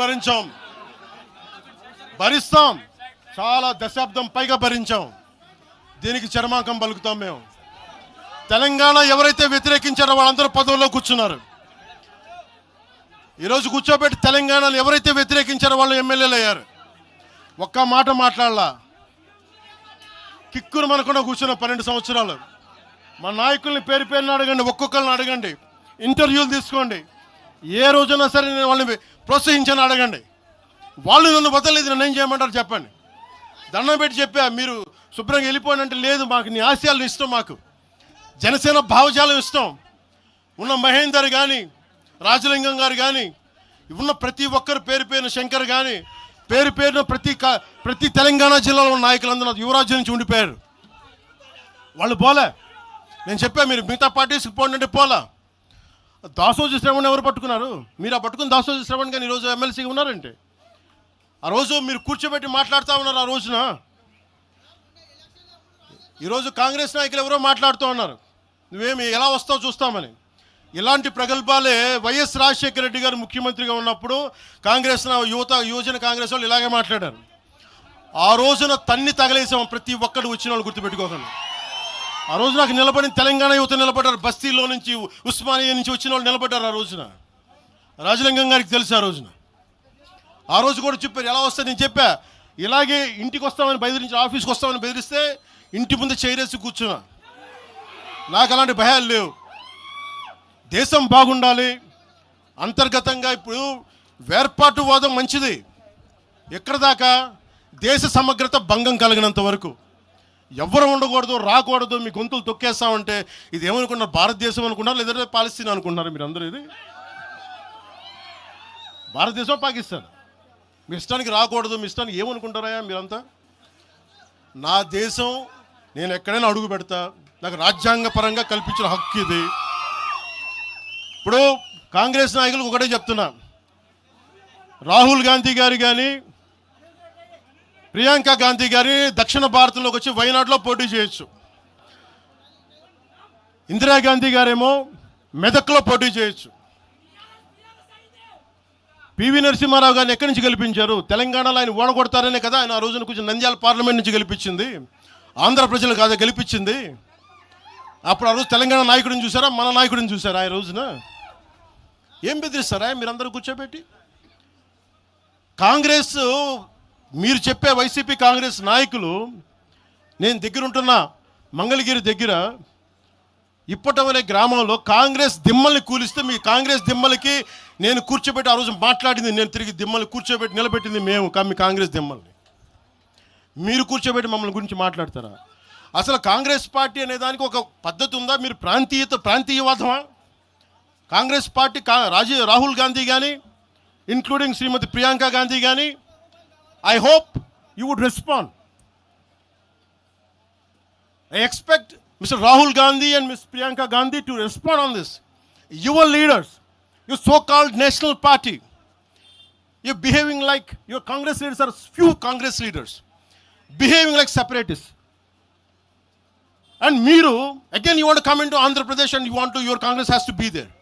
భరిస్తాం. చాలా దశాబ్దం పైగా భరించాం. దీనికి చర్మాంకం పలుకుతాం మేము. తెలంగాణ ఎవరైతే వ్యతిరేకించారో వాళ్ళందరూ పదవుల్లో కూర్చున్నారు. ఈరోజు కూర్చోబెట్టి తెలంగాణను ఎవరైతే వ్యతిరేకించారో వాళ్ళు ఎమ్మెల్యేలు అయ్యారు. ఒక్క మాట మాట్లాడలా, కిక్కురు మనకుండా కూర్చున్న 12 సంవత్సరాలు. మా నాయకుల్ని పేరుని అడగండి, ఒక్కొక్కరిని అడగండి, ఇంటర్వ్యూలు తీసుకోండి. ఏ రోజునా సరే నేను వాళ్ళని ప్రోత్సహించని అడగండి. వాళ్ళు నన్ను వదలలేదు, నన్ను ఏం చేయమంటారు చెప్పండి. దండం పెట్టి చెప్పా, మీరు శుభ్రంగా వెళ్ళిపోండి అంటే లేదు, మాకు నీ ఆశయాలు ఇష్టం, మాకు జనసేన భావజాలం ఇష్టం. ఉన్న మహేందర్ కానీ, రాజలింగం గారు కానీ, ఉన్న ప్రతి ఒక్కరు పేరున శంకర్ కానీ, పేరున ప్రతి తెలంగాణ జిల్లాలో ఉన్న నాయకులందరూ యువరాజ్యం నుంచి ఉండిపోయారు. వాళ్ళు పోలే. నేను చెప్పా, మీరు మిగతా పార్టీస్కి పోండి అంటే పోలా. దాసోజీ శ్రవణ్ ఎవరు పట్టుకున్నారు? మీరు ఆ పట్టుకుని దాసోజీ శ్రవణ్ కానీ ఈరోజు ఎమ్మెల్సీగా ఉన్నారంటే, ఆ రోజు మీరు కూర్చోబెట్టి మాట్లాడుతూ ఉన్నారు. ఆ రోజున ఈరోజు కాంగ్రెస్ నాయకులు ఎవరో మాట్లాడుతూ ఉన్నారు, నువ్వేమి ఎలా వస్తావు చూస్తామని. ఇలాంటి ప్రగల్భాలే వైఎస్ రాజశేఖర రెడ్డి గారు ముఖ్యమంత్రిగా ఉన్నప్పుడు కాంగ్రెస్ యువజన కాంగ్రెస్ వాళ్ళు ఇలాగే మాట్లాడారు. ఆ రోజున తన్ని తగలేసాం ప్రతి ఒక్కరు వచ్చిన వాళ్ళు, గుర్తుపెట్టుకోకండి. ఆ రోజు నాకు నిలబడిన తెలంగాణ యువత నిలబడ్డారు, బస్తీలో నుంచి ఉస్మానియా నుంచి వచ్చిన వాళ్ళు నిలబడ్డారు. ఆ రోజున రాజలింగం గారికి తెలుసు ఆ రోజు కూడా చెప్పారు ఎలా వస్తా. నేను చెప్పా ఇలాగే ఇంటికి వస్తామని బెదిరించి, ఆఫీస్కి వస్తామని బెదిరిస్తే ఇంటి ముందు చైరేసి కూర్చున్నా. నాకు అలాంటి భయాలు లేవు. దేశం బాగుండాలి. అంతర్గతంగా ఇప్పుడు వేర్పాటువాదం మంచిది. ఎక్కడ దాకా దేశ సమగ్రత భంగం కలిగినంత వరకు ఎవరు ఉండకూడదు, రాకూడదు, మీ గొంతులు తొక్కేస్తామంటే ఇది ఏమనుకున్నారు? భారతదేశం అనుకున్నారు లేదంటే పాలస్తీన్ అనుకుంటున్నారు? మీరు అందరూ ఇది భారతదేశం పాకిస్తాన్. మీ ఇష్టానికి రాకూడదు, మీ ఇష్టానికి ఏమనుకుంటారా మీరంతా? నా దేశం, నేను ఎక్కడైనా అడుగు పెడతా. నాకు రాజ్యాంగ పరంగా కల్పించిన హక్కు ఇది. ఇప్పుడు కాంగ్రెస్ నాయకులకు ఒకటే చెప్తున్నా, రాహుల్ గాంధీ గారు కానీ ప్రియాంక గాంధీ గారి దక్షిణ భారతంలోకి వచ్చి వైనాడులో పోటీ చేయొచ్చు. ఇందిరాగాంధీ గారేమో మెదక్లో పోటీ చేయొచ్చు. పివి నరసింహారావు గారిని ఎక్కడి నుంచి గెలిపించారు? తెలంగాణలో ఆయన ఓడగొడతారనే కదా ఆయన ఆ రోజున కొంచెం నంద్యాల పార్లమెంట్ నుంచి గెలిపించింది. ఆంధ్ర ప్రజలు కాదా గెలిపించింది? అప్పుడు ఆ రోజు తెలంగాణ నాయకుడిని చూసారా, మన నాయకుడిని చూసారా? ఆ రోజున ఏం బెదిరిస్తారా మీరందరూ కూర్చోబెట్టి? కాంగ్రెస్, మీరు చెప్పే వైసీపీ కాంగ్రెస్ నాయకులు, నేను దగ్గరుంటున్న మంగళగిరి దగ్గర ఇప్పటవలే గ్రామంలో కాంగ్రెస్ దిమ్మల్ని కూలిస్తే, మీ కాంగ్రెస్ దిమ్మలకి నేను కూర్చోబెట్టి ఆ రోజు మాట్లాడింది, నేను తిరిగి దిమ్మల్ని కూర్చోబెట్టి నిలబెట్టింది మేము, మీ కాంగ్రెస్ దిమ్మల్ని. మీరు కూర్చోబెట్టి మమ్మల్ని గురించి మాట్లాడతారా? అసలు కాంగ్రెస్ పార్టీ అనే దానికి ఒక పద్ధతి ఉందా? మీరు ప్రాంతీయవాదమా? కాంగ్రెస్ పార్టీ రాహుల్ గాంధీ కానీ, ఇంక్లూడింగ్ శ్రీమతి ప్రియాంక గాంధీ కానీ, I hope you would respond. I expect Mr. Rahul Gandhi and Ms. Priyanka Gandhi to respond on this. Your leaders, your so-called national party, you're behaving like, your Congress leaders are few Congress leaders, behaving like separatists. And Meeru, again you want to come into Andhra Pradesh and your Congress has to be there.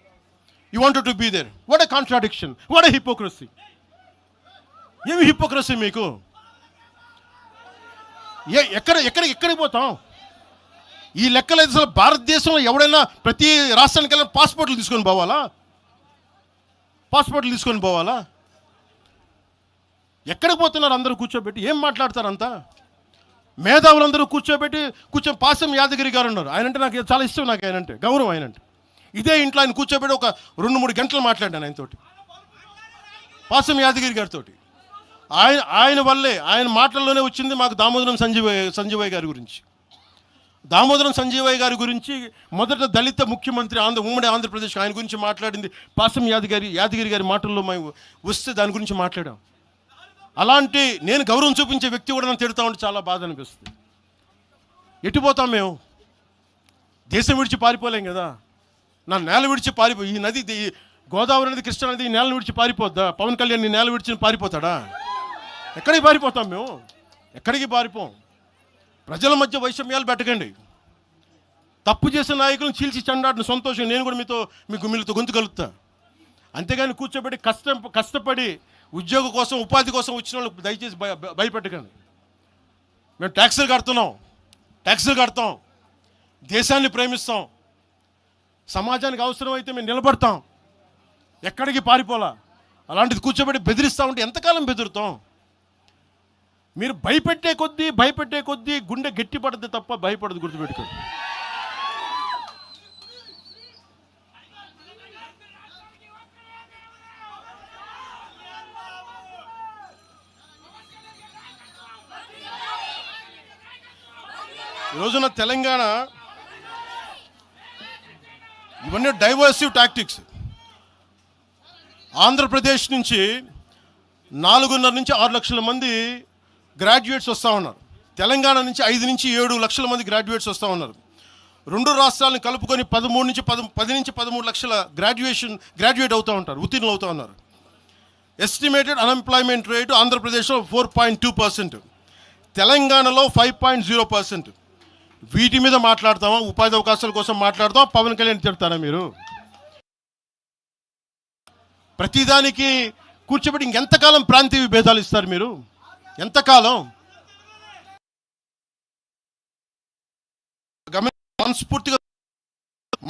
You wanted to be there. What a contradiction. What a hypocrisy. ఏమి hypocrisy మీకు? ఎక్కడికి పోతాం? ఈ లెక్కలు అయితే అసలు భారతదేశంలో ఎవడైనా ప్రతి రాష్ట్రానికి వెళ్ళిన పాస్పోర్ట్లు తీసుకొని పోవాలా? ఎక్కడికి పోతున్నారు అందరూ కూర్చోబెట్టి? ఏం మాట్లాడతారంతా? మేధావులందరూ కూర్చొని పాసం యాదగిరి గారు ఉన్నారు. ఆయనంటే నాకు చాలా ఇష్టం, నాకు ఆయనంటే గౌరవం. ఆయనంటే ఇదే ఇంట్లో ఆయన కూర్చోబెట్టి ఒక 2-3 గంటలు మాట్లాడాను ఆయనతోటి, పాసం యాదగిరి గారితో. ఆయన వల్లే, ఆయన మాటల్లోనే వచ్చింది మాకు దామోదరం సంజీవయ్య గారి గురించి. దామోదరం సంజీవయ్య గారి గురించి మొదట దళిత ముఖ్యమంత్రి ఉమ్మడి ఆంధ్రప్రదేశ్, ఆయన గురించి మాట్లాడింది పాసం యాదగిరి గారి మాటల్లో మేము వస్తే దాని గురించి మాట్లాడాం. అలాంటి నేను గౌరవం చూపించే వ్యక్తి కూడా నన్ను తిడతా ఉంటే చాలా బాధ అనిపిస్తుంది. ఎటుపోతాం మేము? దేశం విడిచి పారిపోలేం కదా. నా నేల విడిచి ఈ నది, గోదావరి నది, కృష్ణా నది ఈ నేలను విడిచి పారిపోద్దా? పవన్ కళ్యాణ్ ఈ నేల విడిచి పారిపోతాడా? ఎక్కడికి పారిపోతాం మేము? ఎక్కడికి పారిపోం. ప్రజల మధ్య వైషమ్యాలు పెట్టకండి. తప్పు చేసిన నాయకులను చీల్చి చెండాడిన సంతోషం నేను కూడా మీతో గొంతు కలుగుతా. అంతేగాని కూర్చోబెట్టి కష్టపడి ఉద్యోగం కోసం, ఉపాధి కోసం వచ్చిన వాళ్ళకి దయచేసి భయపెట్టకండి. మేము ట్యాక్సులు కడతాం, దేశాన్ని ప్రేమిస్తాం, సమాజానికి అవసరమైతే మేము నిలబడతాం. ఎక్కడికి పారిపోలా. అలాంటిది కూర్చోబెట్టి బెదిరిస్తూ ఉంటే ఎంతకాలం బెదురుతాం? మీరు భయపెట్టే కొద్దీ గుండె గట్టి పడద్దు తప్ప భయపడదు, గుర్తుపెట్టుకోండి. ఈరోజున తెలంగాణ ఇవన్నీ డైవర్సివ్ టాక్టిక్స్. ఆంధ్రప్రదేశ్ నుంచి 4.5 నుంచి 6 లక్షల మంది గ్రాడ్యుయేట్స్ వస్తూ ఉన్నారు. తెలంగాణ నుంచి 5 నుంచి 7 లక్షల మంది గ్రాడ్యుయేట్స్ వస్తూ ఉన్నారు. 2 రాష్ట్రాలను కలుపుకొని 10 నుంచి 13 లక్షల గ్రాడ్యుయేట్ అవుతూ ఉంటారు, ఉత్తీర్ణులు అవుతూ ఉన్నారు. ఎస్టిమేటెడ్ అన్ఎంప్లాయ్మెంట్ రేటు ఆంధ్రప్రదేశ్లో 4.2%, తెలంగాణలో 5.0%. వీటి మీద మాట్లాడతామా? ఉపాధి అవకాశాల కోసం మాట్లాడతామా? పవన్ కళ్యాణ్ చెప్తారా మీరు? ప్రతిదానికి కూర్చోబెట్టి ఇంకెంతకాలం ప్రాంతీయ విభేదాలు ఇస్తారు మీరు? ఎంతకాలం?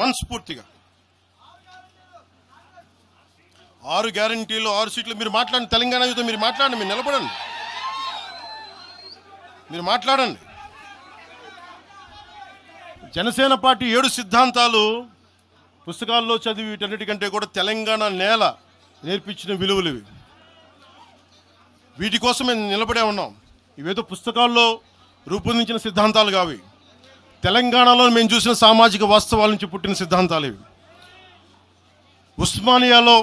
మనస్ఫూర్తిగా 6 గ్యారంటీలు 6 సీట్లు మీరు మాట్లాడండి. తెలంగాణ యుద్ధం మీరు మాట్లాడండి, మీరు నిలబడండి, మీరు మాట్లాడండి. జనసేన పార్టీ 7 సిద్ధాంతాలు పుస్తకాల్లో చదివి వీటన్నిటికంటే కూడా తెలంగాణ నేల నేర్పించిన విలువలు ఇవి. వీటి కోసం మేము నిలబడే ఉన్నాం. ఇవేదో పుస్తకాల్లో రూపొందించిన సిద్ధాంతాలు కావి. తెలంగాణలో మేము చూసిన సామాజిక వాస్తవాల నుంచి పుట్టిన సిద్ధాంతాలు ఇవి. ఉస్మానియాలో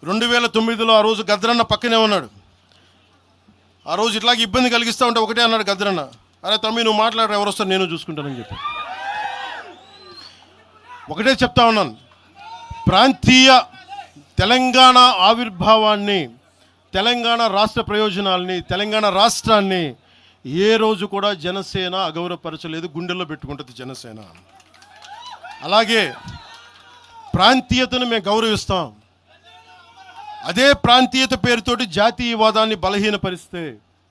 2009లో ఆ రోజు గద్దరన్న పక్కనే ఉన్నాడు. ఆ రోజు ఇట్లాగే ఇబ్బంది కలిగిస్తూ ఉంటే ఒకటే అన్నాడు గద్దరన్న, అరే తమ్మి నువ్వు మాట్లాడరు, ఎవరు వస్తారు నేను చూసుకుంటానని చెప్పి. ఒకటే చెప్తా ఉన్నాను, ప్రాంతీయ తెలంగాణ ఆవిర్భావాన్ని, తెలంగాణ రాష్ట్ర ప్రయోజనాల్ని, తెలంగాణ రాష్ట్రాన్ని ఏ రోజు కూడా జనసేన అగౌరవపరచలేదు. గుండెల్లో పెట్టుకుంటుంది జనసేన. అలాగే ప్రాంతీయతను మేము గౌరవిస్తాం. అదే ప్రాంతీయత పేరుతోటి జాతీయవాదాన్ని బలహీనపరిస్తే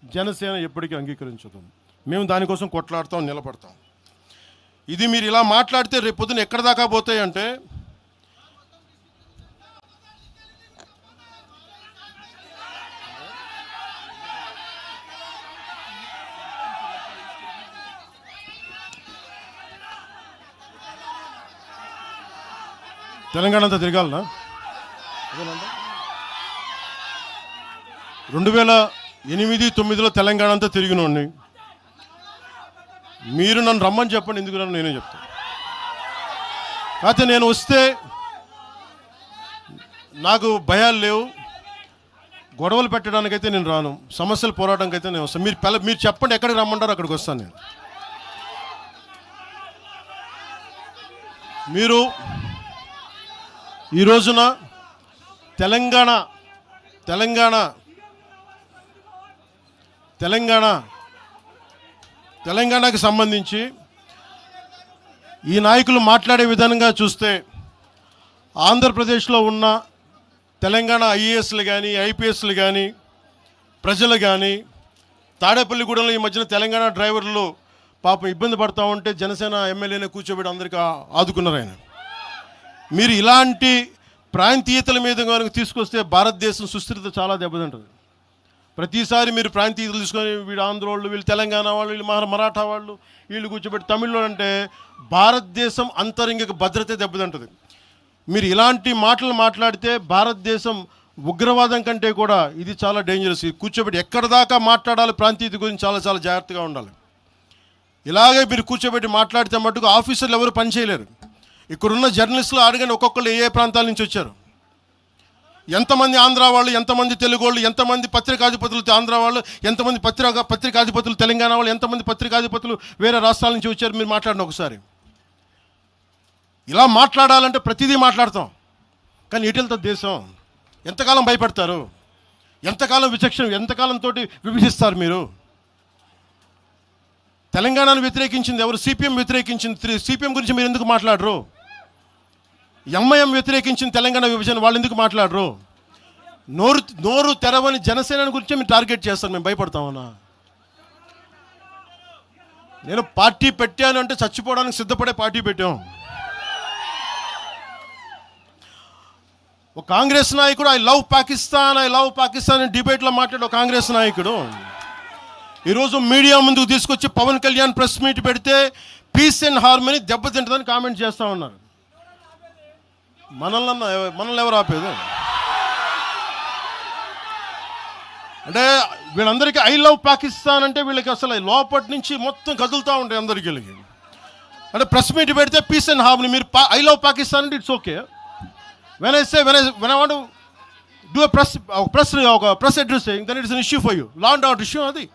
జనసేన ఎప్పటికీ అంగీకరించదు. మేము దానికోసం కొట్లాడతాం, నిలబడతాం. ఇది మీరు ఇలా మాట్లాడితే రేపు పొద్దున ఎక్కడ దాకా పోతాయంటే, తెలంగాణ అంతా తిరగాలనా? 2008-9లో తెలంగాణ అంతా తిరిగినోడిని. మీరు నన్ను రమ్మని చెప్పండి, ఎందుకు నన్ను నేనే చెప్తాను. కాకపోతే నేను వస్తే నాకు భయాలు లేవు, గొడవలు పెట్టడానికైతే నేను రాను, సమస్యలు పోరాటానికి అయితే నేను వస్తాను. మీరు చెప్పండి ఎక్కడికి రమ్మంటారో అక్కడికి వస్తాను నేను. మీరు ఈ రోజున తెలంగాణకి సంబంధించి ఈ నాయకులు మాట్లాడే విధానంగా చూస్తే ఆంధ్రప్రదేశ్లో ఉన్న తెలంగాణ ఐఏఎస్లు కానీ ఐపీఎస్లు కానీ ప్రజలు కానీ తాడేపల్లిగూడెంలో ఈ మధ్యన తెలంగాణ డ్రైవర్లు పాపం ఇబ్బంది పడతా ఉంటే జనసేన ఎమ్మెల్యేనే కూర్చోబెట్టి అందరికీ ఆదుకున్నారు ఆయన. మీరు ఇలాంటి ప్రాంతీయతల మీద కనుక తీసుకొస్తే భారతదేశం సుస్థిరత చాలా దెబ్బతింటుంది. ప్రతిసారి మీరు ప్రాంతీయతలు తీసుకొని వీళ్ళు ఆంధ్ర వాళ్ళు, వీళ్ళు తెలంగాణ వాళ్ళు, వీళ్ళు మరాఠా వాళ్ళు, వీళ్ళు కూర్చోబెట్టి తమిళ్లో అంటే భారతదేశం అంతరంగిక భద్రత దెబ్బతింటుంది. మీరు ఇలాంటి మాటలు మాట్లాడితే భారతదేశం ఉగ్రవాదం కంటే కూడా ఇది చాలా డేంజరస్. కూర్చోబెట్టి ఎక్కడ దాకా మాట్లాడాలి ప్రాంతీయత గురించి చాలా చాలా జాగ్రత్తగా ఉండాలి. ఇలాగే మీరు కూర్చోబెట్టి మాట్లాడితే మటుకు ఆఫీసర్లు ఎవరు పనిచేయలేరు. ఇక్కడున్న జర్నలిస్టులు అడగండి, ఒక్కొక్కరు ఏ ప్రాంతాల నుంచి వచ్చారు, ఎంతమంది ఆంధ్ర వాళ్ళు, ఎంతమంది తెలుగు వాళ్ళు, ఎంతమంది పత్రికాధిపతులు ఆంధ్ర వాళ్ళు, ఎంతమంది పత్రికాధిపతులు తెలంగాణ వాళ్ళు, ఎంతమంది పత్రికాధిపతులు వేరే రాష్ట్రాల నుంచి వచ్చారు. మీరు మాట్లాడిన ఒకసారి. ఇలా మాట్లాడాలంటే ప్రతిదీ మాట్లాడతాం, కానీ ఎటులతో దేశం? ఎంతకాలం భయపడతారు? ఎంతకాలం విచక్షణ, ఎంతకాలంతో విభజిస్తారు మీరు? తెలంగాణను వ్యతిరేకించింది ఎవరు? సిపిఎం వ్యతిరేకించింది. సిపిఎం గురించి మీరు ఎందుకు మాట్లాడరు? ఎంఐఎం వ్యతిరేకించింది తెలంగాణ విభజన, వాళ్ళు ఎందుకు మాట్లాడరు? నోరు తెరవని జనసేన గురించి మీరు టార్గెట్ చేస్తారు. మేము భయపడతామన్నా? నేను పార్టీ పెట్టాను అంటే చచ్చిపోవడానికి సిద్ధపడే పార్టీ పెట్టాం. ఒక కాంగ్రెస్ నాయకుడు ఐ లవ్ పాకిస్తాన్ అని డిబేట్లో మాట్లాడే ఒక కాంగ్రెస్ నాయకుడు ఈరోజు మీడియా ముందుకు తీసుకొచ్చి పవన్ కళ్యాణ్ ప్రెస్ మీట్ పెడితే పీస్ అండ్ హార్మనీ దెబ్బతింటుందని కామెంట్ చేస్తూ ఉన్నారు. మనల్ని ఎవరు ఆపేది? అంటే వీళ్ళందరికీ ఐ లవ్ పాకిస్తాన్ అంటే వీళ్ళకి అసలు లోపటి నుంచి మొత్తం కదులుతూ ఉంటాయి అందరికీ. అంటే ప్రెస్ మీట్ పెడితే పీస్ అండ్ హార్మనీ, మీరు ఐ లవ్ పాకిస్తాన్ అంటే it's okay. When I want to do press addressing, then it's an issue for you, law and order issue. అది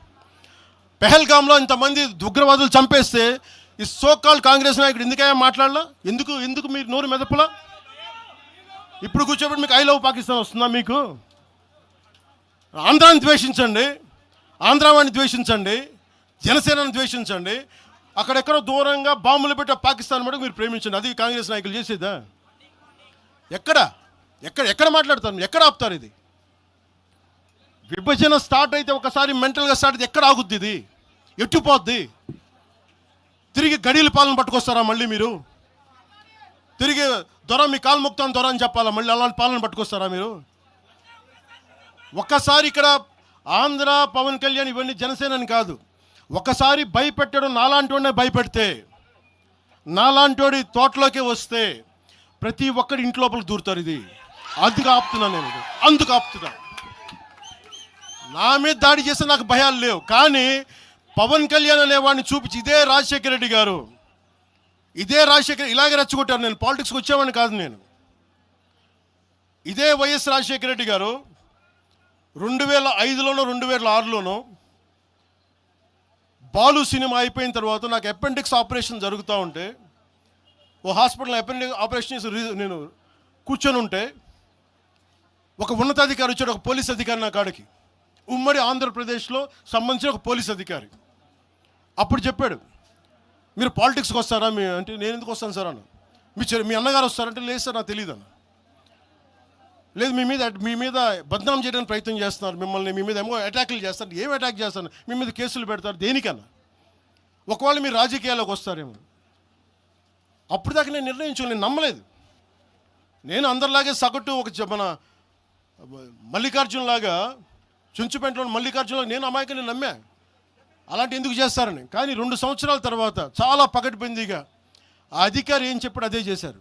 పెహల్గామ్లో ఇంతమంది ఉగ్రవాదులు చంపేస్తే ఈ సోకాల్ కాంగ్రెస్ నాయకుడు ఎందుకయ్యా మాట్లాడలా? ఎందుకు మీరు నోరు మెదపలా? ఇప్పుడు కూర్చోబెట్టి మీకు ఐ లవ్ పాకిస్తాన్ వస్తుందా? మీకు ఆంధ్రాని ద్వేషించండి, ఆంధ్రావాణి ద్వేషించండి, జనసేనని ద్వేషించండి, అక్కడెక్కడో దూరంగా బాంబులు పెట్టే పాకిస్తాన్ మటుకు మీరు ప్రేమించండి. అది కాంగ్రెస్ నాయకులు చేసేదా? ఎక్కడ మాట్లాడతారు? ఎక్కడ ఆపుతారు? ఇది విభజన స్టార్ట్ అయితే ఒకసారి మెంటల్గా స్టార్ట్ అయితే ఎక్కడ ఆగుద్ది? ఇది ఎట్టుపోద్ది? తిరిగి గడీల పాలన పట్టుకొస్తారా మళ్ళీ మీరు? తిరిగి దొర మీ కాలు మొక్తాను దొర అని చెప్పాలా? మళ్ళీ అలాంటి పాలన పట్టుకొస్తారా మీరు? ఒక్కసారి ఇక్కడ ఆంధ్ర పవన్ కళ్యాణ్ ఇవన్నీ జనసేనని కాదు, ఒకసారి భయపెట్టడం నాలాంటి వాడినే భయపెడితే, నాలాంటి తోటలోకి వస్తే ప్రతి ఒక్కడి ఇంటి లోపలికి దూరుతారు. ఇది అందుకు ఆపుతున్నాను నేను, అందుకు ఆపుతున్నా. నా మీద దాడి చేస్తే నాకు భయాలు లేవు, కానీ పవన్ కళ్యాణ్ అనేవాడిని చూపించి ఇదే రాజశేఖర రెడ్డి గారు, ఇదే రాజశేఖర్ ఇలాగే రెచ్చగొట్టారు. నేను పాలిటిక్స్కి వచ్చేవాడిని కాదు, నేను ఇదే వైఎస్ రాజశేఖర రెడ్డి గారు 2005లోనో 2006లోనో బాలు సినిమా అయిపోయిన తర్వాత నాకు అపెండిక్స్ ఆపరేషన్ జరుగుతూ ఉంటే ఓ హాస్పిటల్ అపెండిక్స్ ఆపరేషన్ నేను కూర్చొని ఉంటే ఒక ఉన్నతాధికారి వచ్చాడు, ఒక పోలీస్ అధికారి నా కాడికి, ఉమ్మడి ఆంధ్రప్రదేశ్లో సంబంధించిన ఒక పోలీస్ అధికారి. అప్పుడు చెప్పాడు, మీరు పాలిటిక్స్కి వస్తారా? అంటే నేను ఎందుకు వస్తాను సార్ అన్న. మీ అన్నగారు వస్తారంటే లేదు సార్ నాకు తెలియదు అన్న. లేదు మీ మీద బద్నాం చేయడానికి ప్రయత్నం చేస్తున్నారు, మిమ్మల్ని మీ మీద ఏమో అటాక్లు చేస్తారు. ఏం అటాక్ చేస్తారు? మీ మీద కేసులు పెడతారు, దేనికన్నా? ఒకవేళ మీరు రాజకీయాల్లోకి వస్తారేమో. అప్పుడు దాకా నేను నిర్ణయించుకోలేదు, నేను నమ్మలేదు. నేను అందరిలాగే సగటు మన మల్లికార్జున్ లాగా, చుంచుపేటలో మల్లికార్జునలాగా నేను అమాయకుని నమ్మా అలాంటి ఎందుకు చేస్తారని. కానీ 2 సంవత్సరాల తర్వాత చాలా పకడ్బందీగా ఆ అధికారి ఏం చెప్పాడు అదే చేశారు.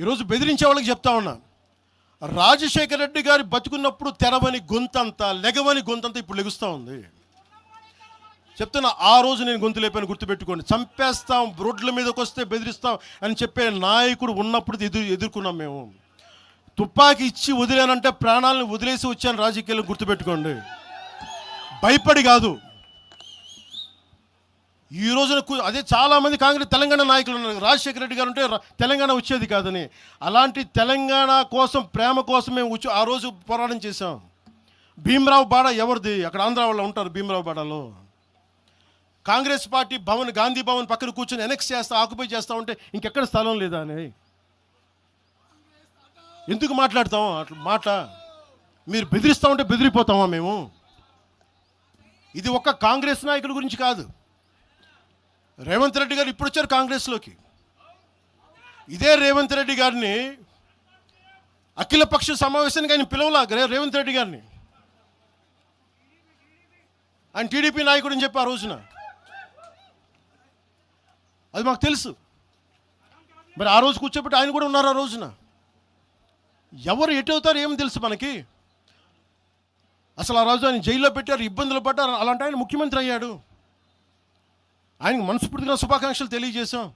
ఈరోజు బెదిరించే వాళ్ళకి చెప్తా ఉన్నా, రాజశేఖర రెడ్డి గారి బతుకున్నప్పుడు తెరవని గొంతంతా, లెగవని గొంతంతా ఇప్పుడు లెగుస్తూ ఉంది. చెప్తున్నా, ఆ రోజు నేను గొంతు లేపాను, గుర్తుపెట్టుకోండి. చంపేస్తాం, రోడ్ల మీదకి వస్తే బెదిరిస్తాం అని చెప్పే నాయకుడు ఉన్నప్పుడు ఎదుర్కొన్నాం మేము. తుపాకీ ఇచ్చి వదిలేనంటే ప్రాణాలను వదిలేసి వచ్చాను రాజకీయాలు, గుర్తుపెట్టుకోండి. భయపడి కాదు. ఈ రోజున అదే చాలామంది కాంగ్రెస్ తెలంగాణ నాయకులు ఉన్నారు, రాజశేఖర రెడ్డి గారు ఉంటే తెలంగాణ వచ్చేది కాదని. అలాంటి తెలంగాణ కోసం, ప్రేమ కోసం మేము ఆ రోజు పోరాటం చేశాం. భీమరావు బాడ ఎవరిది? అక్కడ ఆంధ్ర వాళ్ళు ఉంటారు భీమరావు బాడలో. కాంగ్రెస్ పార్టీ భవన్, గాంధీ భవన్ పక్కన కూర్చొని ఎనెక్స్ చేస్తా, ఆక్యుపై చేస్తూ ఉంటే ఇంకెక్కడ స్థలం లేదా అని ఎందుకు మాట్లాడతాం అట్లా మాట? మీరు బెదిరిస్తూ ఉంటే బెదిరిపోతామా మేము? ఇది ఒక్క కాంగ్రెస్ నాయకుల గురించి కాదు. రేవంత్ రెడ్డి గారు ఇప్పుడు వచ్చారు కాంగ్రెస్లోకి. ఇదే రేవంత్ రెడ్డి గారిని అఖిలపక్ష సమావేశానికి ఆయన పిలవలా. రేవంత్ రెడ్డి గారిని ఆయన టీడీపీ నాయకుడు అని చెప్పి ఆ రోజున, అది మాకు తెలుసు. మరి ఆ రోజు కూర్చోబెట్టి ఆయన కూడా ఉన్నారు ఆ రోజున. ఎవరు ఎటు అవుతారు ఏం తెలుసు మనకి? అసలు ఆ రోజు ఆయన జైల్లో పెట్టారు, ఇబ్బందులు పడ్డారు. అలాంటి ఆయన ముఖ్యమంత్రి అయ్యాడు. ఆయనకు మనస్ఫూర్తిగా శుభాకాంక్షలు తెలియజేశాం.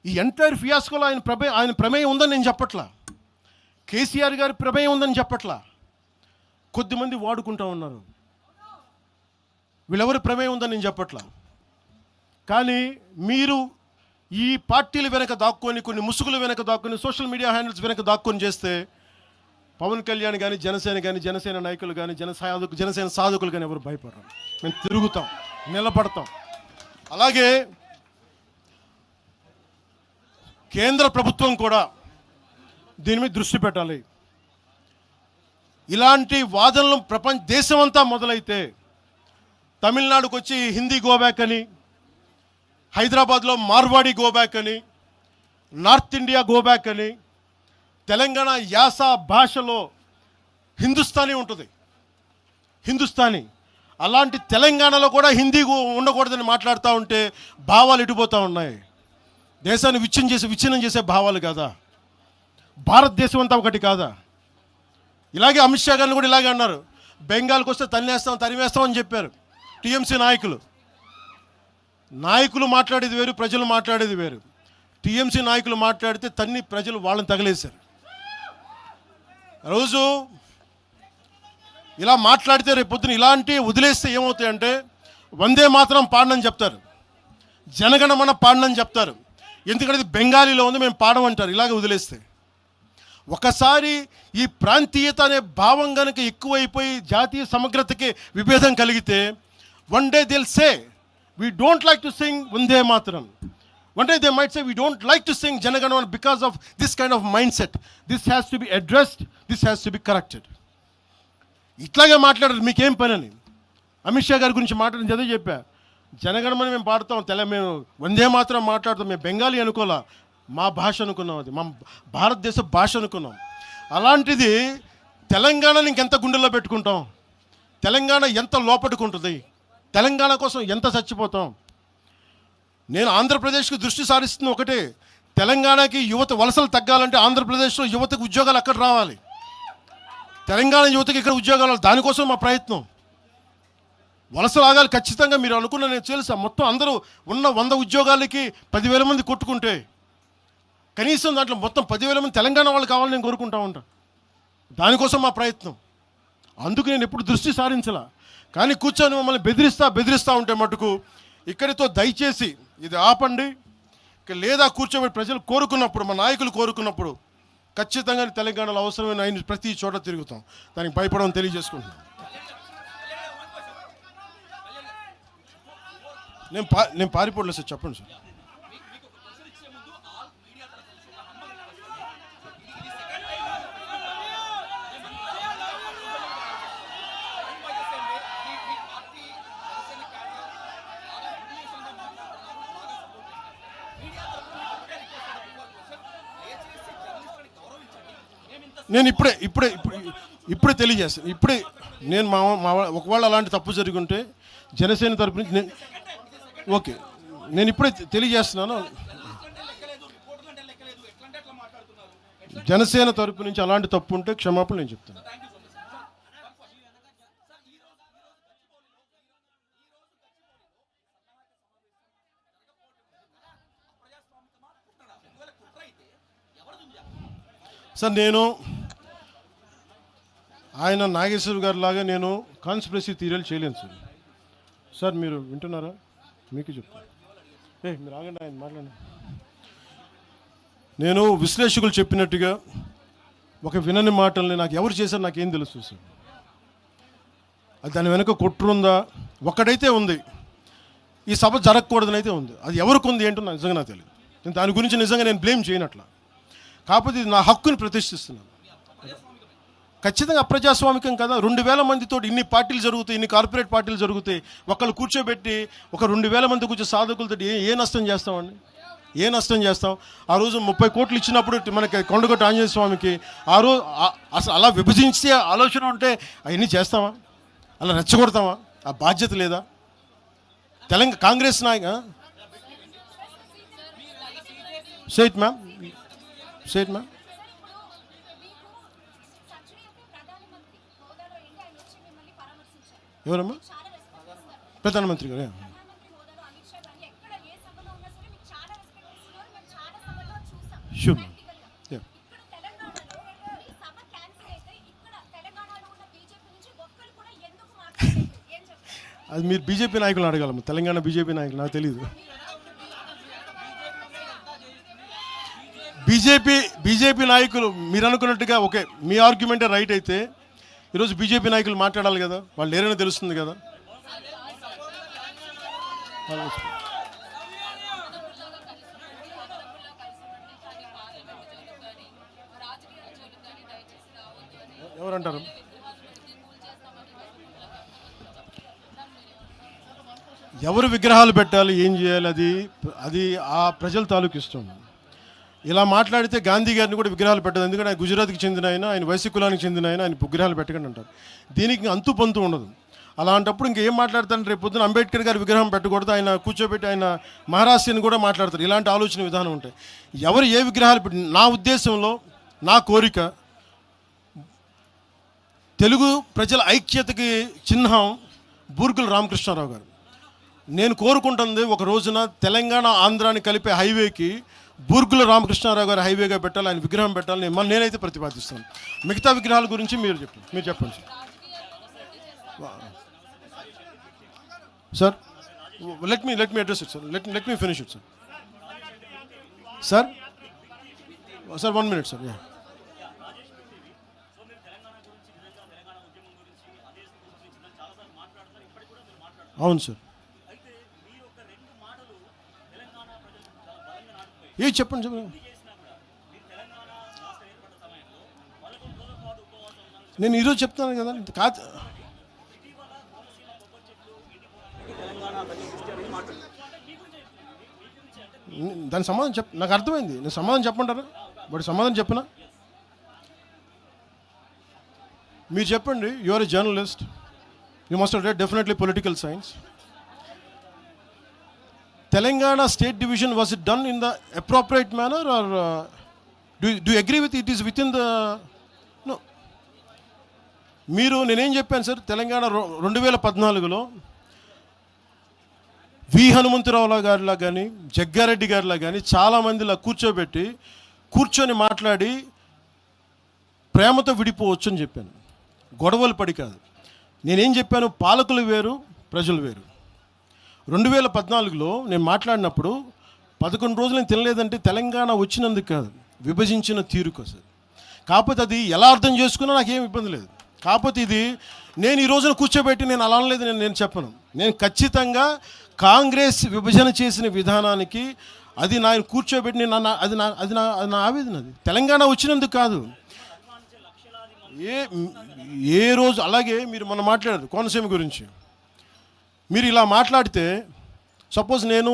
ఈ ఎంటైర్ ఫియాస్కోలో ఆయన ప్రమేయం ఉందని నేను చెప్పట్లా, కేసీఆర్ గారి ప్రమేయం ఉందని చెప్పట్లా. కొద్దిమంది వాడుకుంటూ ఉన్నారు, వీళ్ళెవరి ప్రమేయం ఉందని నేను చెప్పట్లా. కానీ మీరు ఈ పార్టీల వెనక దాక్కొని, కొన్ని ముసుగుల వెనక దాక్కొని, సోషల్ మీడియా హ్యాండిల్స్ వెనక దాక్కొని చేస్తే పవన్ కళ్యాణ్ కానీ, జనసేన నాయకులు కానీ, జనసేన సాధకులు కానీ ఎవరు భయపడరు. మేము తిరుగుతాం, నిలబడతాం. అలాగే కేంద్ర ప్రభుత్వం కూడా దీని మీద దృష్టి పెట్టాలి. ఇలాంటి వాదనలు దేశమంతా మొదలైతే, తమిళనాడుకు వచ్చి హిందీ గోబ్యాక్ అని, హైదరాబాద్లో మార్వాడి గోబ్యాక్ అని, నార్త్ ఇండియా గోబ్యాక్ అని, తెలంగాణ యాస భాషలో హిందుస్థానీ ఉంటుంది, హిందుస్థానీ. అలాంటి తెలంగాణలో కూడా హిందీ ఉండకూడదని మాట్లాడుతూ ఉంటే భావాలు ఎటుపోతూ ఉన్నాయి. దేశాన్ని విచ్ఛిన్నం చేసే భావాలు కాదా? భారతదేశం అంతా ఒకటి కాదా? ఇలాగే అమిత్ షా గారిని కూడా ఇలాగే అన్నారు, బెంగాల్కి వస్తే తరిమేస్తాం అని చెప్పారు టీఎంసీ నాయకులు మాట్లాడేది వేరు, ప్రజలు మాట్లాడేది వేరు. టీఎంసీ నాయకులు మాట్లాడితే ప్రజలు వాళ్ళని తగిలేశారు. రోజు ఇలా మాట్లాడితే రేపు పొద్దున ఇలాంటి వదిలేస్తే ఏమవుతాయంటే, వందే మాత్రం పాడనని చెప్తారు, జనగణమన పాడనని చెప్తారు. ఎందుకంటే బెంగాలీలో ఉంది, మేము పాడమంటారు. ఇలాగే వదిలేస్తే ఒకసారి ఈ ప్రాంతీయత అనే భావం కనుక ఎక్కువైపోయి జాతీయ సమగ్రతకి విభేదం కలిగితే, వన్ డే దిల్ సే we don't like to sing Vande Mataram. One day they might say we don't like to sing Janaganamana because of this kind of mindset. This has to be addressed, this has to be corrected. ఇట్లాగే మాట్లాడారు, మీకేం పని అని. అమిత్ షా గారి గురించి మాట్లాడింది అదే చెప్పా. జనగణమని మేము పాడతాం, మేము వందే మాత్రం మాట్లాడతాం. మేము బెంగాలీ అనుకోలే, మా భాష అనుకున్నాం, అది మా భారతదేశ భాష అనుకున్నాం. అలాంటిది తెలంగాణని ఇంకెంత గుండెల్లో పెట్టుకుంటాం, తెలంగాణ ఎంత లోపట్టుకుంటుంది, తెలంగాణ కోసం ఎంత చచ్చిపోతాం. నేను ఆంధ్రప్రదేశ్కి దృష్టి సారిస్తుంది ఒకటే, తెలంగాణకి యువత వలసలు తగ్గాలంటే ఆంధ్రప్రదేశ్లో యువతకు ఉద్యోగాలు అక్కడ రావాలి, తెలంగాణ యువతకి ఇక్కడ ఉద్యోగాలు, దానికోసం మా ప్రయత్నం. వలసలు ఆగాలి ఖచ్చితంగా. మీరు అనుకున్న నేను తెలుసా, మొత్తం అందరూ ఉన్న 100 ఉద్యోగాలకి 10,000 మంది కొట్టుకుంటే కనీసం దాంట్లో మొత్తం 10,000 మంది తెలంగాణ వాళ్ళు కావాలని నేను కోరుకుంటా ఉంటా. దానికోసం మా ప్రయత్నం. అందుకు నేను ఎప్పుడు దృష్టి సారించలా. కానీ కూర్చొని మమ్మల్ని బెదిరిస్తూ ఉంటే మటుకు ఇక్కడితో దయచేసి ఇది ఆపండి. లేదా కూర్చోబెట్టి ప్రజలు కోరుకున్నప్పుడు, మా నాయకులు కోరుకున్నప్పుడు ఖచ్చితంగా తెలంగాణలో అవసరమైన ఆయన ప్రతి చోట తిరుగుతాం. దానికి భయపడమని తెలియజేసుకుంటున్నాను. నేను పారిపోవట్లేదు సార్, చెప్పండి సార్. నేను ఇప్పుడే తెలియజేస్తాను. నేను ఒకవేళ అలాంటి తప్పు జరుగుంటే జనసేన తరపు నుంచి ఓకే, నేను ఇప్పుడే తెలియజేస్తున్నాను. జనసేన తరపు నుంచి అలాంటి తప్పు ఉంటే క్షమాపణ నేను చెప్తాను. సార్, నేను ఆయన నాగేశ్వర్ గారి లాగా నేను కాన్స్పిరసీ థియరీలు చేయలేను సార్. సార్ మీరు వింటున్నారా? మీకు చెప్తాను. మీరు ఆగండి, ఆయన మాట్లాడండి. నేను విశ్లేషకులు చెప్పినట్టుగా ఒక వినని మాటల్ని నాకు ఎవరు చేశారు నాకేం తెలుసు సార్. అది దాని వెనక కుట్రుందా? ఒక్కడైతే ఉంది, ఈ సభ జరగకూడదని అయితే ఉంది. అది ఎవరికి ఉంది ఏంటో నాకు నిజంగా నాకు తెలియదు. నేను దాని గురించి నిజంగా నేను బ్లేమ్ చేయనట్లా. కాకపోతే ఇది నా హక్కుని ప్రతిష్ఠిస్తున్నాను. ఖచ్చితంగా అప్రజాస్వామికం కదా. 2,000 మందితో ఇన్ని పార్టీలు జరుగుతాయి, ఇన్ని కార్పొరేట్ పార్టీలు జరుగుతాయి. ఒకళ్ళు కూర్చోబెట్టి ఒక 2,000 మంది కూర్చో సాధకులతో ఏ నష్టం చేస్తామండి? ఏ నష్టం చేస్తాం? ఆ రోజు 30 కోట్లు ఇచ్చినప్పుడు మనకి కొండగొట్ట ఆంజనేయ స్వామికి ఆ రోజు అసలు అలా విభజించే ఆలోచన ఉంటే అవన్నీ చేస్తామా? అలా రెచ్చగొడతామా? ఆ బాధ్యత లేదా? తెలంగాణ కాంగ్రెస్ నాయక సేట్ మ్యామ్ ఎవరమ్మా? ప్రధానమంత్రి గారు. షూర్. అది మీరు బీజేపీ నాయకులు అడగాలమ్మా, తెలంగాణ బీజేపీ నాయకులు, నాకు తెలియదు. బీజేపీ నాయకులు మీరు అనుకున్నట్టుగా ఓకే, మీ ఆర్గ్యుమెంటే రైట్ అయితే ఈరోజు బీజేపీ నాయకులు మాట్లాడాలి కదా, వాళ్ళు లేరని తెలుస్తుంది కదా. ఎవరంటారు? ఎవరు విగ్రహాలు పెట్టాలి, ఏం చేయాలి, అది ఆ ప్రజల తాలూకు ఇష్టం. ఇలా మాట్లాడితే గాంధీ గారిని కూడా విగ్రహాలు పెట్టదు. ఎందుకంటే ఆయన గుజరాత్కి చెందిన ఆయన వైశ్య కులానికి చెందిన ఆయన విగ్రహాలు పెట్టకండి అంటారు. దీనికి అంతు పొంతు ఉండదు. అలాంటప్పుడు ఇంకేం మాట్లాడతాను? రేపు పొద్దున అంబేద్కర్ గారి విగ్రహం పెట్టకూడదు, ఆయన కూర్చోబెట్టి ఆయన మహారాష్ట్రని కూడా మాట్లాడతారు. ఇలాంటి ఆలోచన విధానం ఉంటాయి. ఎవరు ఏ విగ్రహాలు పెట్టి, నా ఉద్దేశంలో నా కోరిక తెలుగు ప్రజల ఐక్యతకి చిహ్నం బూర్గుల రామకృష్ణారావు గారు. నేను కోరుకుంటుంది ఒక రోజున తెలంగాణ ఆంధ్రాని కలిపే హైవేకి బూర్గుల రామకృష్ణారావు గారు హైవేగా పెట్టాలి, ఆయన విగ్రహం పెట్టాలని నేనైతే ప్రతిపాదిస్తాను. మిగతా విగ్రహాల గురించి మీరు చెప్పండి sir. Let me address it sir. Let me finish it sir. 1 minute sir. అవును సార్. చెప్పండి. నేను ఈరోజు చెప్తాను కదా కాదు. దాని సమాధానం నాకు అర్థమైంది. నేను సమాధానం చెప్పమంటారా? బట్ సమాధానం చెప్పనా? మీరు చెప్పండి. You are a journalist, you must read definitely political science. Telangana state division, was it done in the appropriate manner or do agree with it is with in the no? మీరు నేనేం చెప్పాను సార్, తెలంగాణ 2014లో వి హనుమంతరావు గారిలా కానీ జగ్గారెడ్డి గారిలా కానీ చాలామందిలా కూర్చొని మాట్లాడి ప్రేమతో విడిపోవచ్చు అని చెప్పాను. గొడవలు పడి కాదు. నేనేం చెప్పాను, పాలకులు వేరు, ప్రజలు వేరు. 2014లో నేను మాట్లాడినప్పుడు 11 రోజులు నేను తినలేదంటే తెలంగాణ వచ్చినందుకు కాదు, విభజించిన తీరు కోసం. కాకపోతే అది ఎలా అర్థం చేసుకున్నా నాకేం ఇబ్బంది లేదు. కాకపోతే ఇది నేను ఈ రోజున కూర్చోబెట్టి నేను అలా అనలేదు, నేను చెప్పను. నేను ఖచ్చితంగా కాంగ్రెస్ విభజన చేసిన విధానానికి అది నేను కూర్చోబెట్టి నేను అది నా ఆవేదన. అది తెలంగాణ వచ్చినందుకు కాదు. ఏ రోజు అలాగే మీరు మొన్న మాట్లాడారు కోనసీమ గురించి. మీరు ఇలా మాట్లాడితే సపోజ్ నేను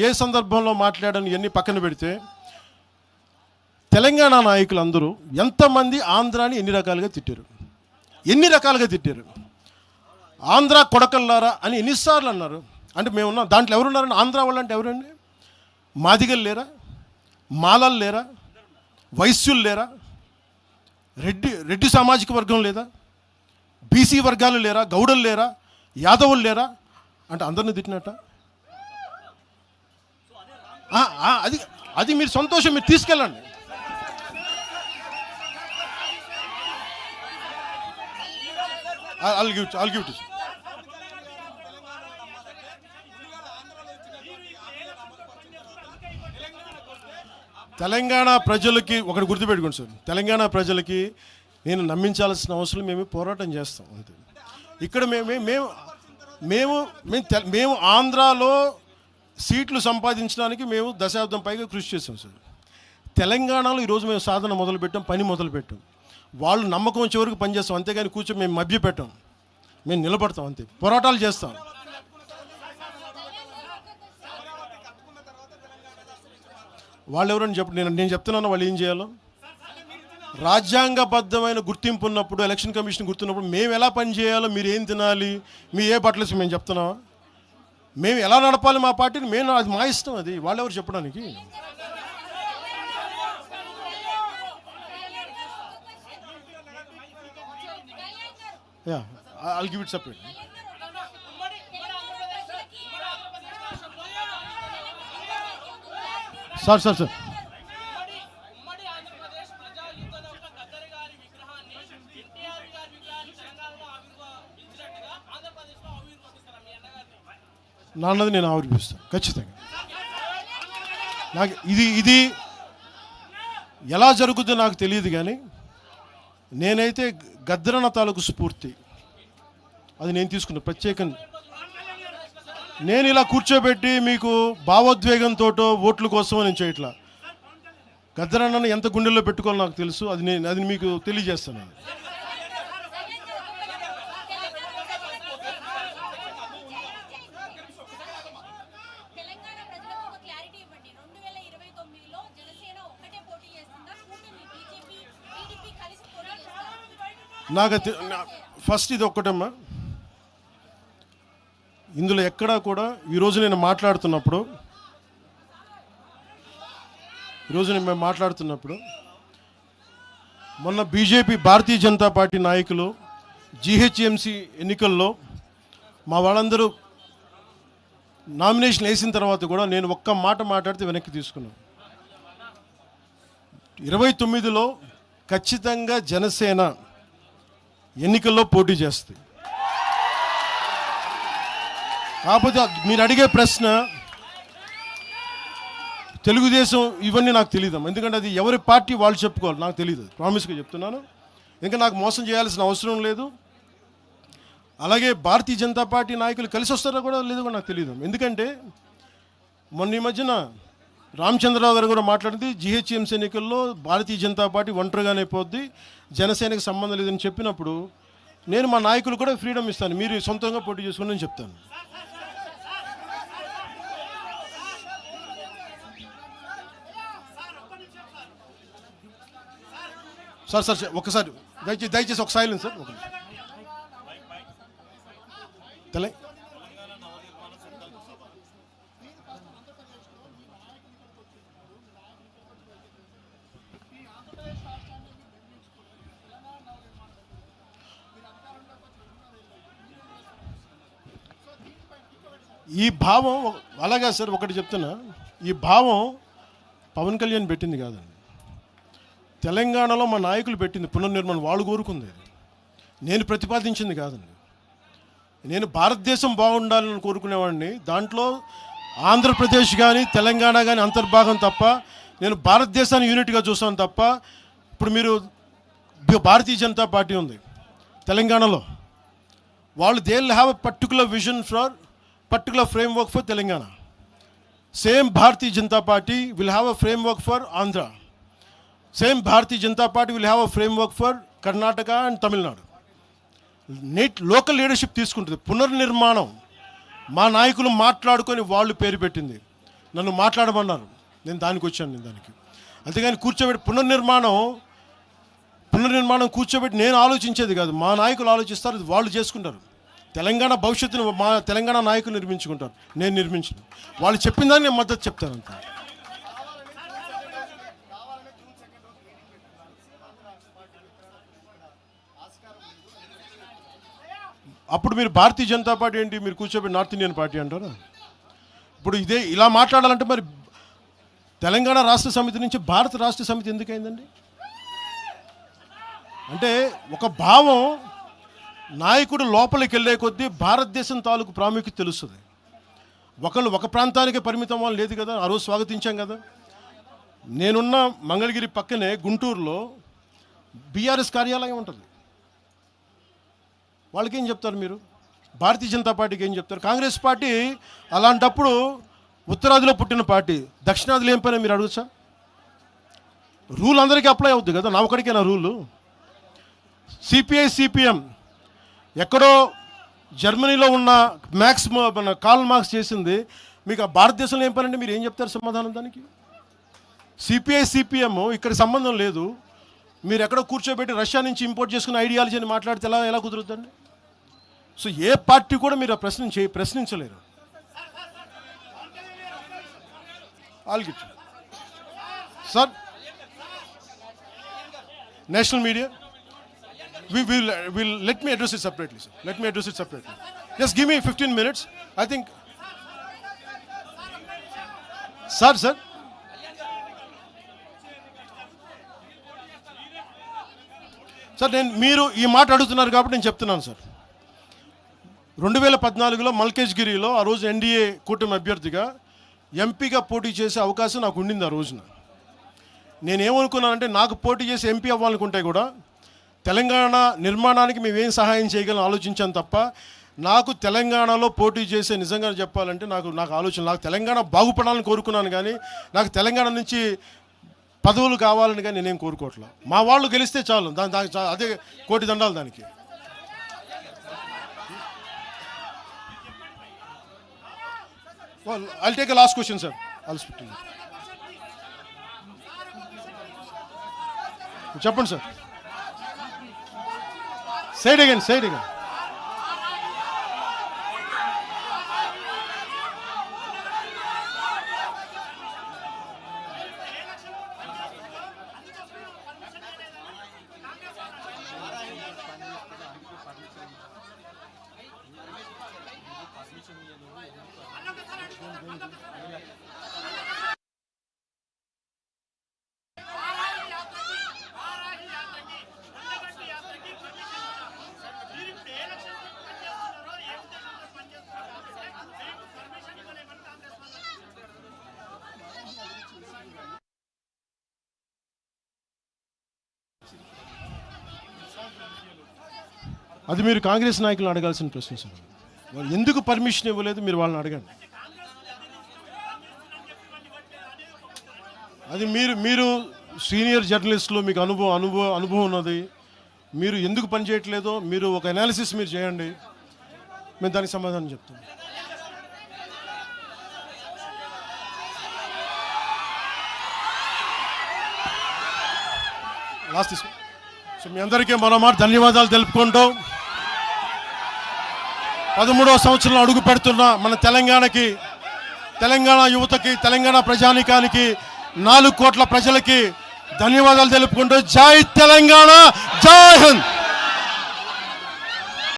ఏ సందర్భంలో మాట్లాడాను ఇవన్నీ పక్కన పెడితే, తెలంగాణ నాయకులు అందరూ ఎంతమంది ఆంధ్రాని ఎన్ని రకాలుగా తిట్టారు. ఆంధ్ర కొడకల్లారా అని ఎన్నిసార్లు అన్నారు. అంటే మేమున్నాం దాంట్లో ఎవరున్నారని? ఆంధ్ర వాళ్ళు అంటే ఎవరండి? మాదిగలు లేరా? మాలలు లేరా? వైశ్యులు లేరా? రెడ్డి సామాజిక వర్గం లేదా? బీసీ వర్గాలు లేరా? గౌడలు లేరా? యాదవులు లేరా? అంటే అందరిని తిట్టినట్ట. అది మీరు సంతోషం, మీరు తీసుకెళ్ళండి. I'll give it to you. Telangana ప్రజలకి ఒకటి గుర్తుపెట్టుకోండి సార్, తెలంగాణ ప్రజలకి నేను నమ్మించాల్సిన అవసరం మేము పోరాటం చేస్తాం అంతే. ఇక్కడ మేము ఆంధ్రాలో సీట్లు సంపాదించడానికి మేము దశాబ్దం పైగా కృషి చేసాం సార్. తెలంగాణలో ఈరోజు మేము సాధన మొదలుపెట్టాం, పని మొదలుపెట్టాం. వాళ్ళు నమ్మకం వచ్చే వరకు పనిచేస్తాం, అంతేగాని కూర్చొని మేము మభ్యపెట్టాం. మేము నిలబడతాం అంతే, పోరాటాలు చేస్తాం. వాళ్ళు ఎవరని నేను చెప్తున్నాను వాళ్ళు ఏం చేయాలో. రాజ్యాంగబద్ధమైన గుర్తింపు ఉన్నప్పుడు, ఎలక్షన్ కమిషన్ గుర్తున్నప్పుడు మేము ఎలా పని చేయాలో, మీరు ఏం తినాలి, మీ ఏ బట్టలు మేము చెప్తున్నావా? మేము ఎలా నడపాలి మా పార్టీని, అది మా ఇష్టం. అది వాళ్ళెవరు చెప్పడానికి? I'll give it separate. Sir. నాన్నది నేను ఆవిర్భిస్తాను ఖచ్చితంగా. నాకు ఇది ఎలా జరుగుతుందో నాకు తెలియదు, కానీ నేనైతే గద్దరన్న తాలూకు స్ఫూర్తి అది నేను తీసుకున్నా ప్రత్యేకంగా. నేను ఇలా కూర్చోబెట్టి మీకు భావోద్వేగంతో ఓట్ల కోసం నేను చేయట్లా. గద్దరన్నను ఎంత గుండెల్లో పెట్టుకోవాలో నాకు తెలుసు. అది మీకు తెలియజేస్తాను. నాకు ఫస్ట్ ఇది ఒక్కటమ్మా, ఇందులో ఎక్కడా కూడా ఈరోజు నేను మాట్లాడుతున్నప్పుడు మొన్న బీజేపీ భారతీయ జనతా పార్టీ నాయకులు జీహెచ్ఎంసీ ఎన్నికల్లో మా వాళ్ళందరూ నామినేషన్ వేసిన తర్వాత కూడా నేను ఒక్క మాట మాట్లాడితే వెనక్కి తీసుకున్నాను. 29లో ఖచ్చితంగా జనసేన ఎన్నికల్లో పోటీ చేస్తుంది. కాకపోతే మీరు అడిగే ప్రశ్న తెలుగుదేశం ఇవన్నీ నాకు తెలియదు, ఎందుకంటే అది ఎవరి పార్టీ వాళ్ళు చెప్పుకోవాలి, నాకు తెలియదు. ప్రామిస్గా చెప్తున్నాను. ఇంకా నాకు మోసం చేయాల్సిన అవసరం లేదు. అలాగే భారతీయ జనతా పార్టీ నాయకులు కలిసి వస్తారో కూడా లేదో కూడా నాకు తెలియదు. ఎందుకంటే మొన్న ఈ మధ్యన రామచంద్రరావు గారు కూడా మాట్లాడింది, జీహెచ్ఎంసీ ఎన్నికల్లో భారతీయ జనతా పార్టీ ఒంటరిగానే పోద్ది, జనసేనకి సంబంధం లేదని చెప్పినప్పుడు నేను మా నాయకులు కూడా ఫ్రీడమ్ ఇస్తాను, మీరు సొంతంగా పోటీ చేసుకుని నేను చెప్తాను. సార్ ఒకసారి దయచేసి ఒక సైలెన్స్ సార్. ఒక తెలంగాణ ఈ భావం అలాగా సార్. ఒకటి చెప్తున్నా, ఈ భావం పవన్ కళ్యాణ్ పెట్టింది కాదండి, తెలంగాణలో మా నాయకులు పెట్టింది. పునర్నిర్మాణం వాళ్ళు కోరుకుంది, నేను ప్రతిపాదించింది కాదండి. నేను భారతదేశం బాగుండాలని కోరుకునేవాడిని. దాంట్లో ఆంధ్రప్రదేశ్ కానీ తెలంగాణ కానీ అంతర్భాగం తప్ప, నేను భారతదేశాన్ని యూనిట్గా చూస్తాను తప్ప. ఇప్పుడు మీరు భారతీయ జనతా పార్టీ ఉంది తెలంగాణలో, వాళ్ళు they will have a particular vision for particular framework for Telangana. Same Bharatiya Janata Party will have a framework for Andhra. Same Bharatiya Janata Party will have a framework for Karnataka and Tamil Nadu. Local leadership తీసుకుంటుంది. పునర్నిర్మాణం మా నాయకులు మాట్లాడుకొని వాళ్ళు పేరు పెట్టింది, నన్ను మాట్లాడమన్నారు, నేను దానికి వచ్చాను. నేను దానికి అంతేగాని కూర్చోబెట్టి పునర్నిర్మాణం కూర్చోబెట్టి నేను ఆలోచించేది కాదు. మా నాయకులు ఆలోచిస్తారు, వాళ్ళు చేసుకుంటారు. తెలంగాణ భవిష్యత్తును మా తెలంగాణ నాయకులు నిర్మించుకుంటారు, నేను నిర్మించను. వాళ్ళు చెప్పిన దాన్ని నేను మద్దతు చెప్తాను అంత. అప్పుడు మీరు భారతీయ జనతా పార్టీ ఏంటి, మీరు కూర్చోబెట్టి నార్త్ ఇండియన్ పార్టీ అంటారా? ఇప్పుడు ఇదే ఇలా మాట్లాడాలంటే మరి తెలంగాణ రాష్ట్ర సమితి నుంచి భారత రాష్ట్ర సమితి ఎందుకైందండి? అంటే ఒక భావం నాయకుడు లోపలికి వెళ్ళే కొద్దీ భారతదేశం తాలూకు ప్రాముఖ్యత తెలుస్తుంది. ఒకళ్ళు ఒక ప్రాంతానికి పరిమితం వాళ్ళు లేదు కదా. ఆ రోజు స్వాగతించాం కదా. నేనున్న మంగళగిరి పక్కనే గుంటూరులో బీఆర్ఎస్ కార్యాలయం ఉంటుంది. వాళ్ళకి ఏం చెప్తారు మీరు? భారతీయ జనతా పార్టీకి ఏం చెప్తారు? కాంగ్రెస్ పార్టీ అలాంటప్పుడు ఉత్తరాదిలో పుట్టిన పార్టీ, దక్షిణాదిలో ఏం పని మీరు అడగచ్చా? రూల్ అందరికీ అప్లై అవుద్ది కదా, నా ఒకడికేనా రూలు? సిపిఐ సిపిఎం ఎక్కడో జర్మనీలో ఉన్న మన కార్ల్ మార్క్స్ చేసింది, మీకు ఆ భారతదేశంలో ఏం పనండి? మీరు ఏం చెప్తారు సమాధానం దానికి? సిపిఐ సిపిఎం ఇక్కడ సంబంధం లేదు. మీరు ఎక్కడో కూర్చోబెట్టి రష్యా నుంచి ఇంపోర్ట్ చేసుకున్న ఐడియాలజీ అని మాట్లాడితే ఎలా కుదురుతుందండి? సో ఏ పార్టీ కూడా మీరు ఆ ప్రశ్నించలేరు. ఆల్గిట్ sir, national media will let me address it separately, sir. Let me address it separately. Just give me 15 minutes. I think sir నేను మీరు ఈ మాట అడుగుతున్నారు కాబట్టి నేను చెప్తున్నాను సార్. 2014లో మల్కేజ్గిరిలో ఆ రోజు ఎన్డీఏ కూటమి అభ్యర్థిగా ఎంపీగా పోటీ చేసే అవకాశం నాకు ఉండింది. ఆ రోజున నేనేమనుకున్నానంటే, నాకు పోటీ చేసి ఎంపీ అవ్వాలనుకుంటే కూడా తెలంగాణ నిర్మాణానికి మేమేం సహాయం చేయగలం ఆలోచించాను తప్ప, నాకు తెలంగాణలో పోటీ చేసే, నిజంగా చెప్పాలంటే నాకు ఆలోచన, నాకు తెలంగాణ బాగుపడాలని కోరుకున్నాను కానీ నాకు తెలంగాణ నుంచి పదవులు కావాలని కానీ నేనేం కోరుకోవట్లేదు. మా వాళ్ళు గెలిస్తే చాలు, అదే కోటి దండాలు దానికి. I'll take a last question, sir. I'll speak to you. చెప్పండి సార్. Say it again. అది మీరు కాంగ్రెస్ నాయకులను అడగాల్సిన ప్రశ్న సార్. వాళ్ళు ఎందుకు పర్మిషన్ ఇవ్వలేదు మీరు వాళ్ళని అడగండి. అది మీరు సీనియర్ జర్నలిస్టులు, మీకు అనుభవం ఉన్నది. మీరు ఎందుకు పనిచేయట్లేదో మీరు ఒక అనాలిసిస్ మీరు చేయండి, మేము దానికి సమాధానం చెప్తాం. లాస్ట్ తీసుకో. సో మీ అందరికీ మరోమారు ధన్యవాదాలు తెలుపుకుంటూ 13వ సంవత్సరంలో అడుగు పెడుతున్న మన తెలంగాణకి, తెలంగాణ యువతకి, తెలంగాణ ప్రజానీకానికి, 4 కోట్ల ప్రజలకి ధన్యవాదాలు తెలుపుకుంటూ జై తెలంగాణ, జై హింద్.